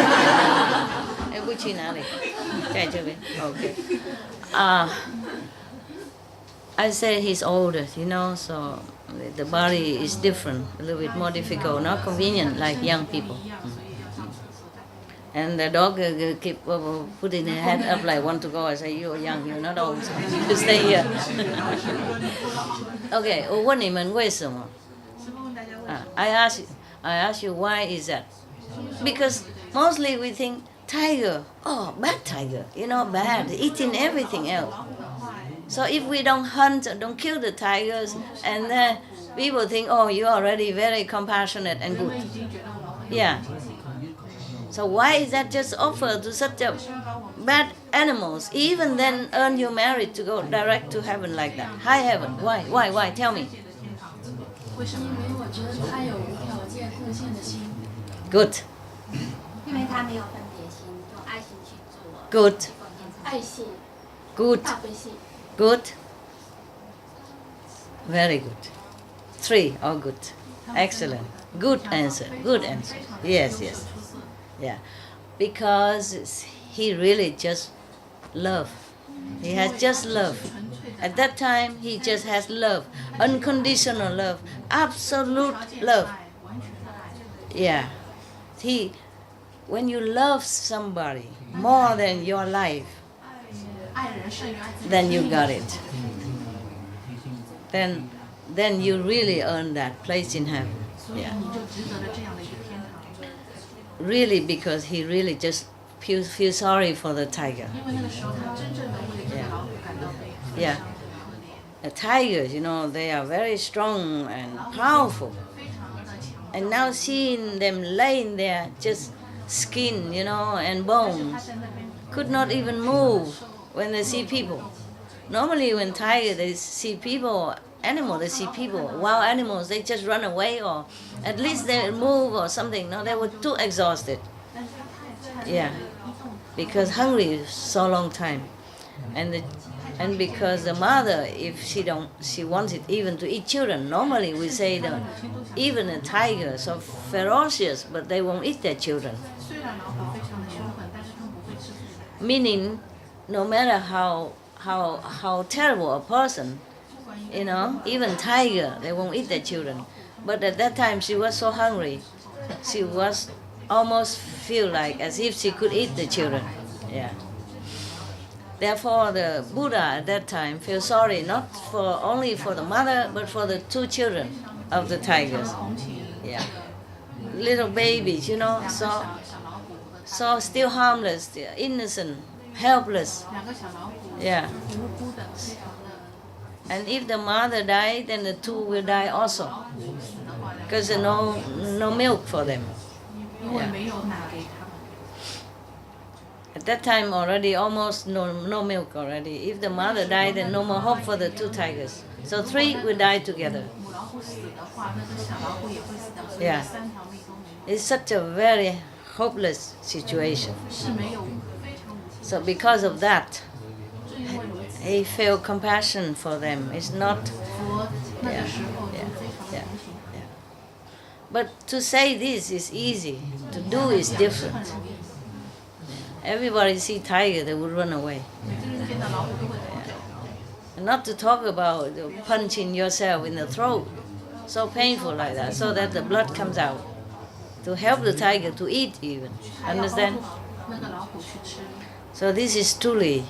哎，不去哪里？在这边 ，OK， I said he's older, so the body is different, a little bit more difficult, not convenient like young people. And the dog keep putting his head up like want to go. I say, you're young, you're not old, so you stay here. Okay, 我问你们为什么？ I ask you why is that? Because mostly we think tiger, bad tiger, bad, eating everything else. So if we don't hunt, don't kill the tigers, and then people think, you're already very compassionate and good. Yeah. So why is that just offered to such a bad animals? Even then earn your merit to go direct to heaven like that. High heaven. Why? Tell me. 为什么？因为我觉得他有无条件奉献的心， Good. 因为他没有分别心，用爱心去做。 Good. 爱心 Good. 大悲心。 Good. Very good. 3, all good. Excellent. Good answer. Good answer. Yes. Yeah. Because he really just love. He has just love. At that time, he just has love. Unconditional love. Absolute love. Yeah. When you love somebody more than your life, 爱人胜于爱自己。 then you got it. Then you really earn that place in heaven. 所以 Yeah. 你就值得了这样的一个天堂。 Really, because he really just feel sorry for the tiger. 因为那个时候他真正的为这个老虎感到悲哀， Yeah. 非常的可怜， The tigers, they are very strong and powerful. 非常的强大。 And now seeing them laying there, just skin, and 他 bones, 在那边 could not even move when they see people. Normally when tiger, they see people, they see people, wild animals, they just run away or at least they move or something. No, they were too exhausted. 但是他 Yeah. Because hungry so long time. And because the mother, if she wanted even to eat children, normally we say that even the tigers are ferocious, but they won't eat their children. 虽然老虎非常的凶狠，但是他们不会吃自己的孩子。 Meaning, no matter how terrible a person, even tiger, they won't eat their children. But at that time, she was so hungry, she was almost feel like as if she could eat the children. Yeah. Therefore, the Buddha at that time felt sorry not only for the mother, but for the 2 children of the tigers. 同情 Yeah. Little babies, 小 so 老虎和 still harmless, innocent, helpless. 两个小老虎， Yeah. 无辜的，非常的 And if the mother died, then the 2 will die also, 死的话，两个 because there's no milk for them. 因为没有奶给他们。 At that time already almost no milk already. If the mother died, then no more hope for the 2 tigers. So 3 will die together. 母老虎死的话，那个小老虎也会死掉，所以 Yeah. 3条命都没有， It's such a very hopeless situation. 是没有非常无情。 So because of that, 正因为如此， he felt compassion for them. It's not, 佛那个时候就非常的同情。 but to say this is easy. To do is 讲是 different. 很容易， Everybody see tiger, they would run away. 每个人见到老虎都会逃走。 And not to talk about punching yourself in the throat, so painful like that, so that the blood comes out. To help the tiger to eat even. 还要帮 Understand? 助那个老虎去吃， So this is truly,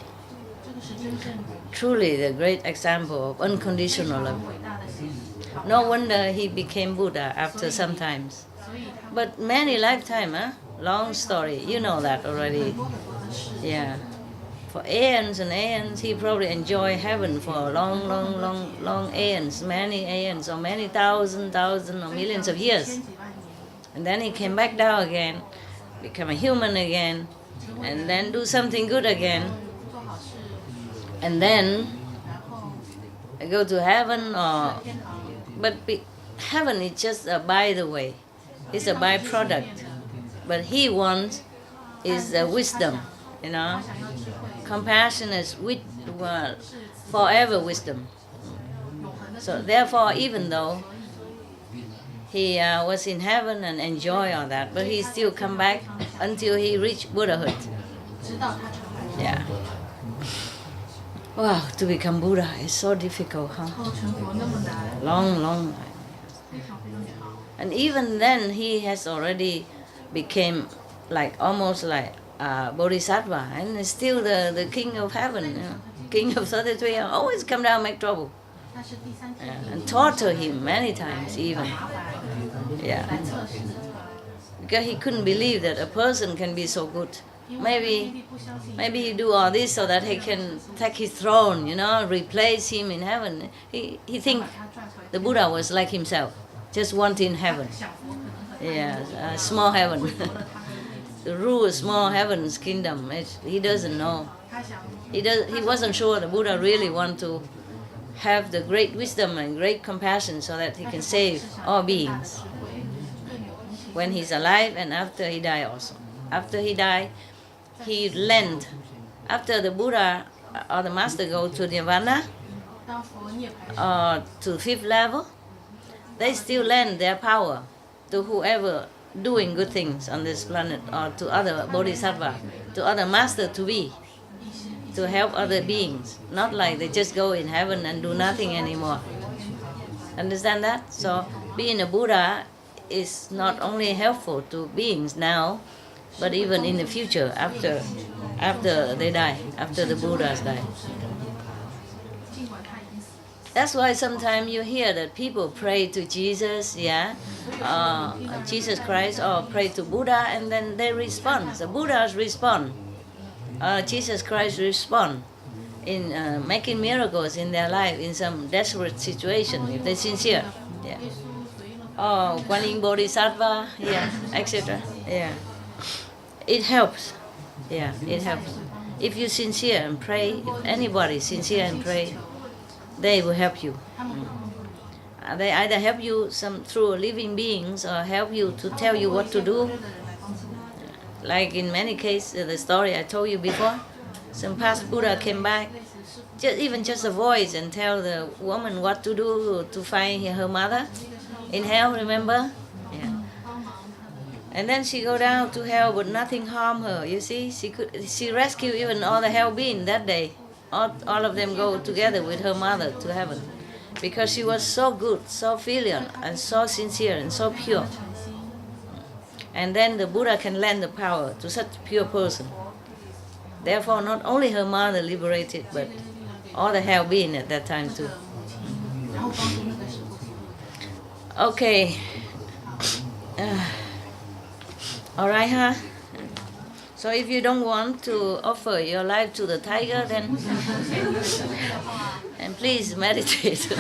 这个是真正 truly the great example of unconditional love. 伟大的心。 No wonder he became Buddha after some times. 所以他 But many lifetime, long story. You know that already. 很多的事， Yeah. For aeons and aeons, he probably enjoyed heaven for long aeons, many aeons, or many thousand or millions of years. 千几万年， And then he came back down again, become a human again, and then do something good again, 做好事， and then 然后 go to heaven or 天堂。 but heaven is just a by the way. It's a byproduct. But he wants is wisdom, 他想要智慧， Compassion is forever wisdom. 永恒的 So therefore, even though he was in heaven and enjoy all that, but he still come back until he reached Buddhahood. 直到他成佛。 Yeah. Wow, to become Buddha is so difficult, huh? 后成佛那么难， Long. 非常非常长。 And even then, he has already became almost like Bodhisattva, and is still the king of heaven, king of 33. Always come down and make trouble, 但是第三天 and torture him many times even. 麻烦 Yeah, 来测试， because he couldn't believe that a person can be so good. 因为他 Maybe 弟不相信， Maybe he do all this so that he can take his throne, replace him in heaven. He 把 think 他拽回 the Buddha was like himself, just wanting heaven. 想佛可能和他 Yeah, a small heaven. 佛的他， rule a small heaven's kingdom. He doesn't know. He wasn't sure the Buddha really want to have the great wisdom and great compassion so that he can save all beings when he's alive and after he died also. After he died, he lent, after the Buddha or the Master go to Nirvana or to fifth level, they still lend their power to whoever doing good things on this planet or to other bodhisattva, to other master to be, to help other beings. Not like they just go in heaven and do nothing anymore. Understand that? So being a Buddha is not only helpful to beings now, but even in the future after they die, after the Buddhas die. That's why sometimes you hear that people pray to Jesus, Jesus Christ, or pray to Buddha, and then they respond. The Buddhas respond. Jesus Christ respond in making miracles in their life in some desperate situation if they're sincere. Yeah. Oh, Kuan Yin Bodhisattva, etc. Yeah. It helps. Yeah, it helps. If you're sincere and pray, if anybody is sincere and pray, they will help you. They either help you through living beings or help you to tell you what to do. Like in many cases, the story I told you before, some past Buddha came back, just a voice, and tell the woman what to do to find her mother in hell, remember? Yeah. And then she go down to hell, but nothing harmed her. You see, she rescued even all the hell beings that day. All of them go together with her mother to heaven, because she was so good, so filial, and so sincere, and so pure. And then the Buddha can lend the power to such a pure person. Therefore, not only her mother liberated, but all the hell beings at that time too. Okay. All right, huh? So if you don't want to offer your life to the tiger, then and please meditate.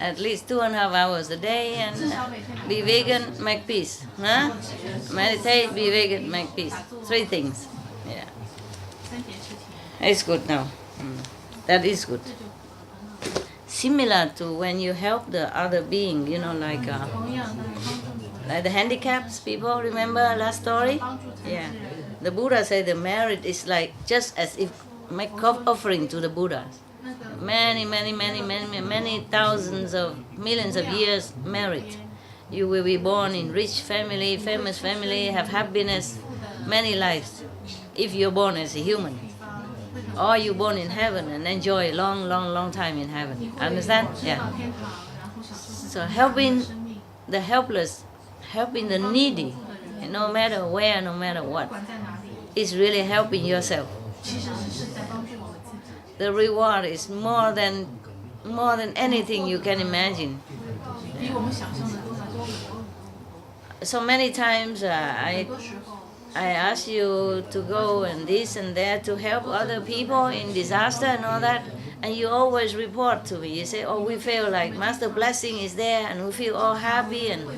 At least 2.5 hours a day, and be vegan, make peace. Huh? Meditate, be vegan, make peace. 3 things. Yeah. It's good now. That is good. Similar to when you help the other being, like the handicapped people, remember last story? Yeah. The Buddha said the merit is like just as if make offering to the Buddhas. Many thousands of millions of years merit. You will be born in rich family, famous family, have happiness, many lives, if you're born as a human. Or you're born in heaven and enjoy a long time in heaven. Understand? Yeah. So helping the helpless, helping the needy, no matter where, no matter what, is really helping yourself. The reward is more than anything you can imagine. So many times I ask you to go and this and that to help other people in disaster and all that, and you always report to me. You say, oh, we feel like Master Blessing is there, and we feel all happy and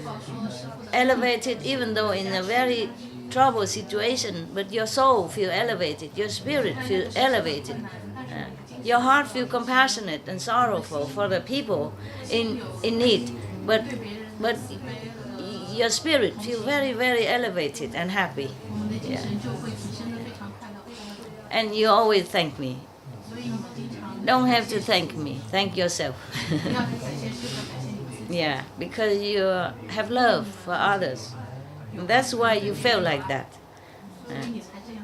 elevated, even though in a very troubled situation, but your soul feel elevated, your spirit feel elevated. Your heart feel compassionate and sorrowful for the people in need, but your spirit feel very elevated and happy. Yeah. And you always thank me. Don't have to thank me. Thank yourself. Yeah, because you have love for others. And that's why you feel like that.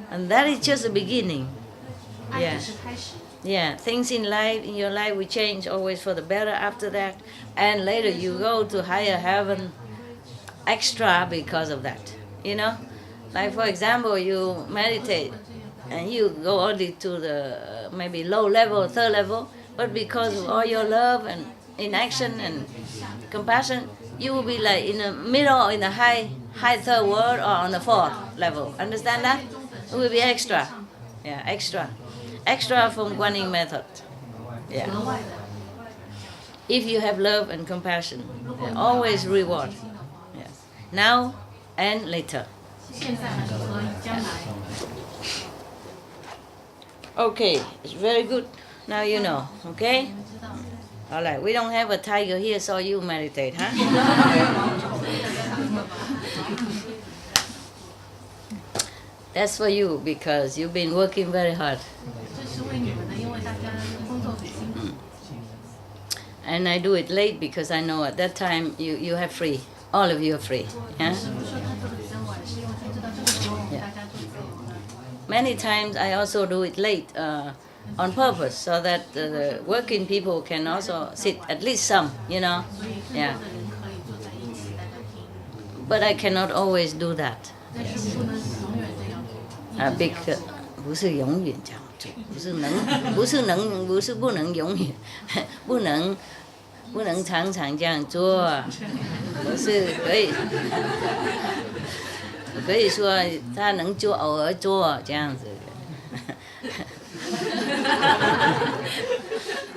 And that is just the beginning. Yeah. Yeah, things in your life will change always for the better after that. And later you go to higher heaven extra because of that. Like for example, you meditate and you go only to the maybe low level, 3rd level, but because of all your love and in action and compassion, you will be like in the middle, in the high 3rd world, or on the 4th level. Understand that? It will be extra. Yeah, extra. Extra from Kuan Yin method. Yeah. If you have love and compassion, always reward. Yes. now and later. 现在和将来。 Okay, it's very good. Now you know, okay? Alright, we don't have a tiger here, so you meditate, huh? That's for you because you've been working very hard. 这是为你们的，因为大家工作很辛苦。 And I do it late because I know at that time you have free. All of you are free. Yeah? 师傅说他做的比较晚，是因为他知道这个时候我们大家做自由的。 Many times I also do it late on purpose so that the working people can also sit at least some, you know. 所以更多的 Yeah. 人可以坐在一起，大家听。 But I cannot always do that. 但是不能永远这样做。 Because 不是永远这样做，不是不能永远，不能常常这样做，不是可以说他能做偶尔做这样子。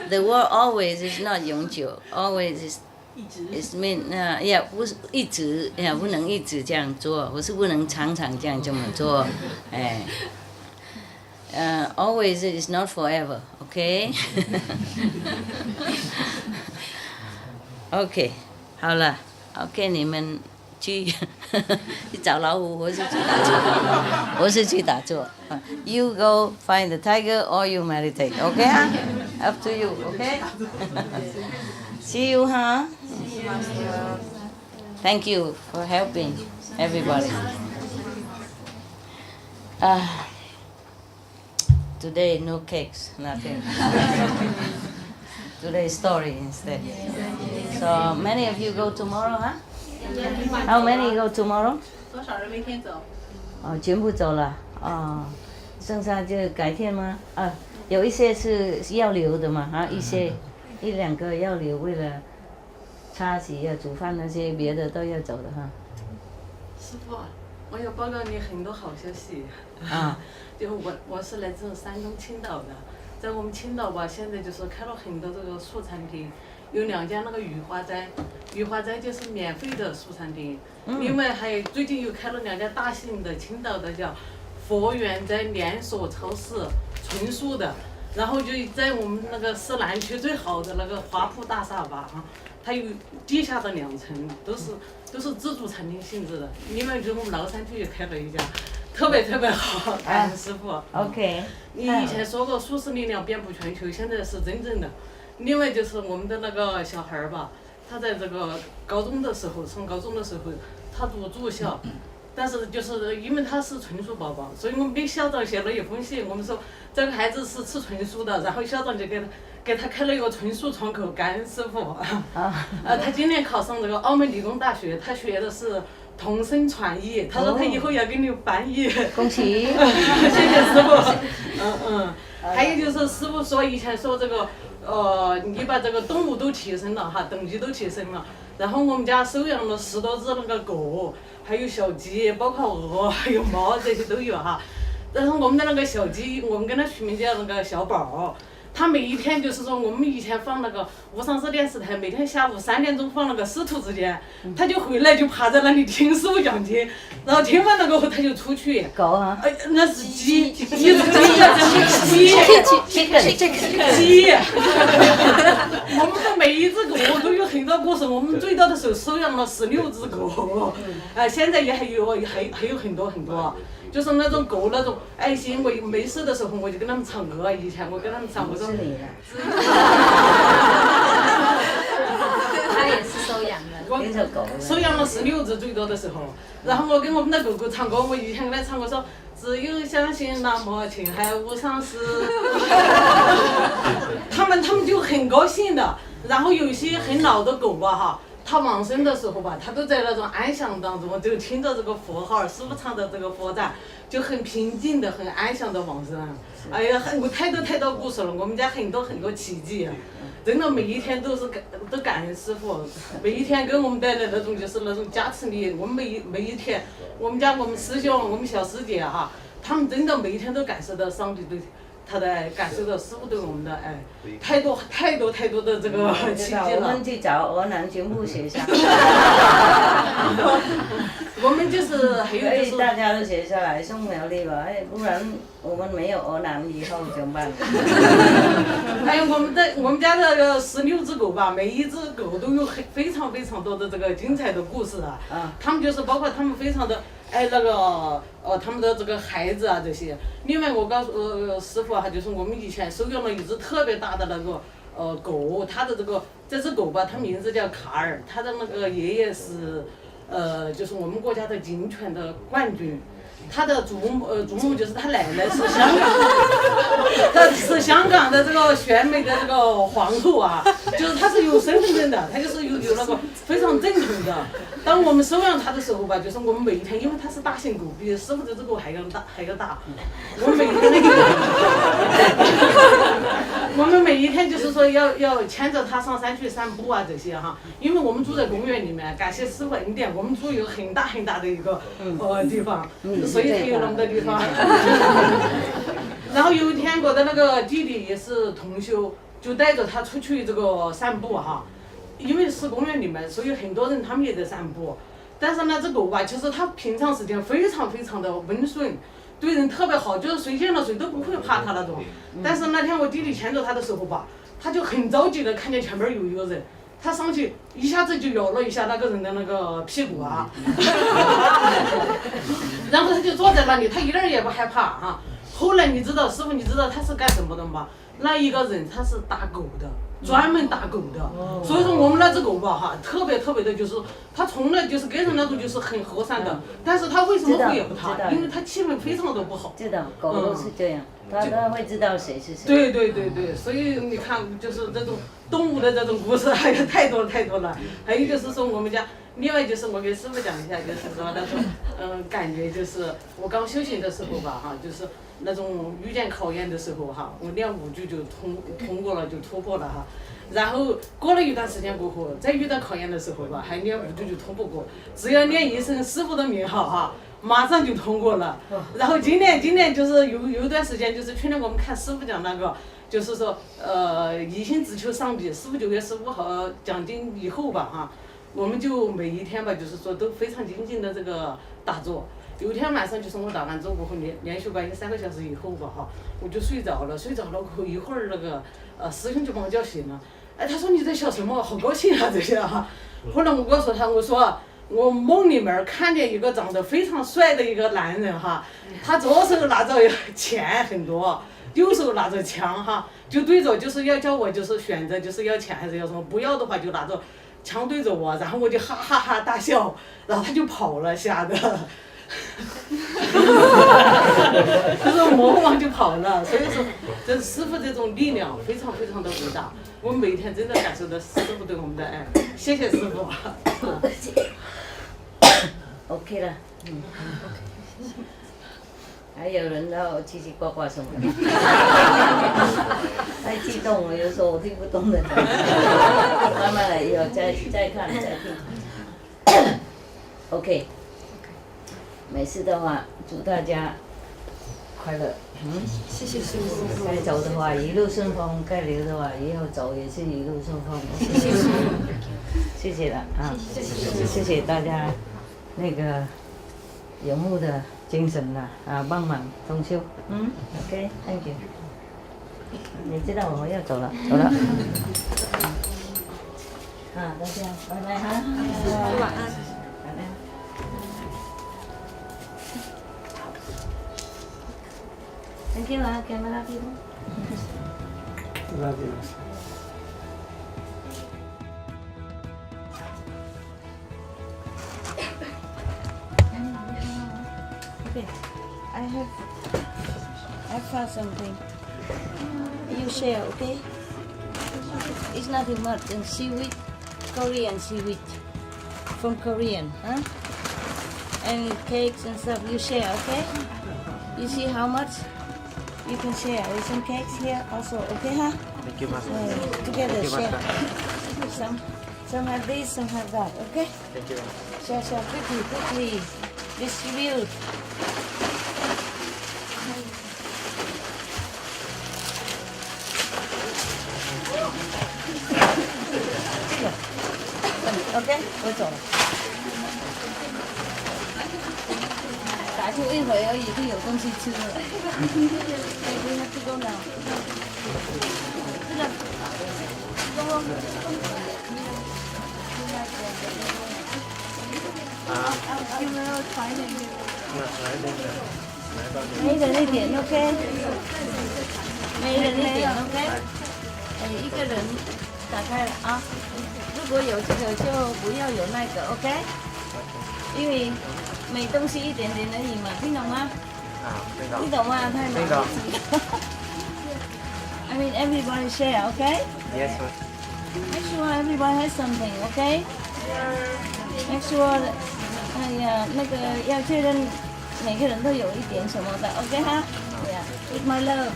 The word always is not 永久 ，always is mean yeah 不是一直不能一直这样做，不是不能常常这样这么做，哎。Always is not forever, okay? OK， 好了 ，OK， 你们去找老虎，我是去打坐，我是去打坐。You go find the tiger or you meditate, OK 啊 ？Up to you, OK? See you, huh? Thank you for helping everybody. Today no cakes, nothing. Today story instead. So many of you go tomorrow, huh? How many go tomorrow? 多少人明天走？哦，全部走了哦，剩下就改天吗？有一些是要留的嘛，一两个要留，为了擦洗煮饭那些别的都要走的哈。师傅，我要报告你很多好消息。啊。就我是来自山东青岛的，在我们青岛吧，现在就是开了很多这个素餐厅，有2家那个雨花斋就是免费的素餐厅，另外还有最近又开了2家大型的青岛的叫佛缘斋连锁超市，纯素的，然后就在我们那个市南区最好的那个华铺大厦吧它有地下的2层，都是自助餐厅性质的，另外就是我们崂山区也开了1家。特别好，感恩师傅。OK。你以前说过素食力量遍布全球，现在是真正的。另外就是我们的那个小孩儿吧，他在这个高中的时候，上高中的时候，他读住校，但是就是因为他是纯素宝宝，所以我们给校长写了一封信，我们说这个孩子是吃纯素的，然后校长就给他开了一个纯素窗口，感恩师傅。他今年考上这个澳门理工大学，他学的是。同声传译，他说他以后要给你翻译。恭喜！谢谢师傅。还有就是师傅说以前说这个，你把这个动物都提升了哈，等级都提升了。然后我们家收养了10多只那个狗，还有小鸡，包括鹅，还有猫这些都有哈。然后我们的那个小鸡，我们给它取名叫那个小宝。他每一天就是说，我们以前放那个534电视台，每天下午3点钟放那个师徒之间，他就回来就趴在那里听师傅讲经，然后听完那个后他就出去。狗啊？那是鸡。鸡。我们的每一只狗都有很多故事，我们最大的时候收养了16只狗，现在也还有很多。就是那种狗那种爱心，我没事的时候我就跟他们唱歌。以前我跟他们唱，我说。他也是收养的。收养了16只最多的时候，然后我跟我们的狗狗唱歌，我以前跟他唱歌说，只有相信那么情海无常事。他们就很高兴的，然后有些很老的狗吧哈。他往生的时候吧，他都在那种安详当中，就听着这个佛号，师傅唱的这个佛赞，就很平静的、很安详的往生。哎呀，我太多故事了，我们家很多奇迹，真的每一天都感恩师傅，每一天给我们带来那种就是那种加持力。我们每一天，我们师兄、我们小师姐哈，他们真的每一天都感受到上帝他的感受到师傅对我们的爱，太多的这个奇迹了。我们去找俄南全部写下。我们就是还有所以就是。大家都写下来送苗栗吧，不然我们没有俄南以后怎么办？还有我们家的16只狗吧，每一只狗都有非常多的这个精彩的故事啊。他们就是包括他们非常的爱那个他们的这个孩子啊这些。另外我告诉师傅啊，就是我们以前收养了一只特别大的那个狗，它的这只狗吧，它名字叫卡尔，它的那个爷爷是就是我们国家的警犬的冠军。他的祖母就是他奶奶是香港，他是香港的这个选美的这个皇后啊，就是他是有身份证的，他就是有那个非常正统的。当我们收养他的时候吧，就是我们每一天，因为他是大型狗，比师傅这只狗还要大，我们每一天就是说要牵着它上山去散步啊这些哈，因为我们住在公园里面，感谢师傅恩典，我们住有很大的一个地方，所以才有那么多地方。然后有一天我的那个弟弟也是同修，就带着他出去这个散步哈，因为是公园里面，所以很多人他们也在散步。但是那只狗吧，其实它平常时间非常的温顺。对人特别好，就是谁见了谁都不会怕他那种。但是那天我弟弟牵着他的时候吧，他就很着急的看见前面有一个人，他上去一下子就摇了一下那个人的那个屁股啊，然后他就坐在那里，他一点也不害怕啊。后来你知道师傅你知道他是干什么的吗？那一个人他是打狗的。专门打狗的，所以说我们那只狗吧哈，特别的，就是它从来就是给人那种就是很和善的，但是它为什么会咬它？因为它气氛非常的不好。知道，狗都是这样，它会知道谁是谁。对，所以你看，就是这种动物的这种故事还有太多了。还有就是说我们家，另外就是我给师傅讲一下，就是说那种感觉就是我刚修行的时候吧哈，就是那种遇见考验的时候哈，我练5句就通过了，就突破了哈。然后过了一段时间过后，再遇到考验的时候吧，还练5句就通不过，只要念一声师傅的名号哈，马上就通过了。然后今年就是有一段时间，就是去年我们看师傅讲那个，就是说一心只求上帝，师傅9月15号讲经以后吧哈，我们就每一天吧，就是说都非常精进的这个打坐。有一天晚上就是我打完坐过后连续观音3个小时以后吧哈，我就睡着了过后一会儿那个师兄就把我叫醒了，哎他说你在想什么？好高兴啊这些哈。后来我告诉他我说我梦里面看见一个长得非常帅的一个男人哈，他左手拿着钱很多，右手拿着枪哈，就对着就是要叫我就是选择就是要钱还是要什么，不要的话就拿着枪对着我，然后我就哈哈哈大笑，然后他就跑了，吓得。就是魔王就跑了，所以说这师傅这种力量非常的伟大，我们每天真的感受到师傅对我们的爱，谢谢师傅。OK 了，还有人要叽叽呱呱什么的，太激动了，有时候我听不懂的，慢慢来，以后再看再听。OK。没事的话，祝大家快乐。谢谢师傅。该走的话一路顺风，该留的话以后走也是一路顺风。谢谢师傅。谢谢了啊！谢谢大家那个游牧的精神了啊，帮忙通修。OK，Thank you。你知道我要走了。啊，大家拜拜哈。晚安。Thank you, camera people. Okay, I found something. You share, okay? It's nothing much. And seaweed, Korean seaweed, from Korean, huh? And cakes and stuff. You share, okay? You see how much? You can share with some cakes here also, okay, huh? Thank you, Master. Together share. Some have this, some have that, okay? Thank you. Share quickly. Distribute. OK， 我走了。打球一会儿而已，就有东西吃了。对，那这个呢？这个，有没有传一点给我？没人一点 OK， 没人一点 OK。哎，一个人打开了啊。如果有这个就不要有那个 OK， 因为每东西一点点而已嘛，听懂吗？听懂吗？太难了。I mean everybody share OK。Yes sir. Make sure everybody has something OK。Make sure 哎呀那个要确认每个人都有一点什么的 OK 哈。Yeah， with my love。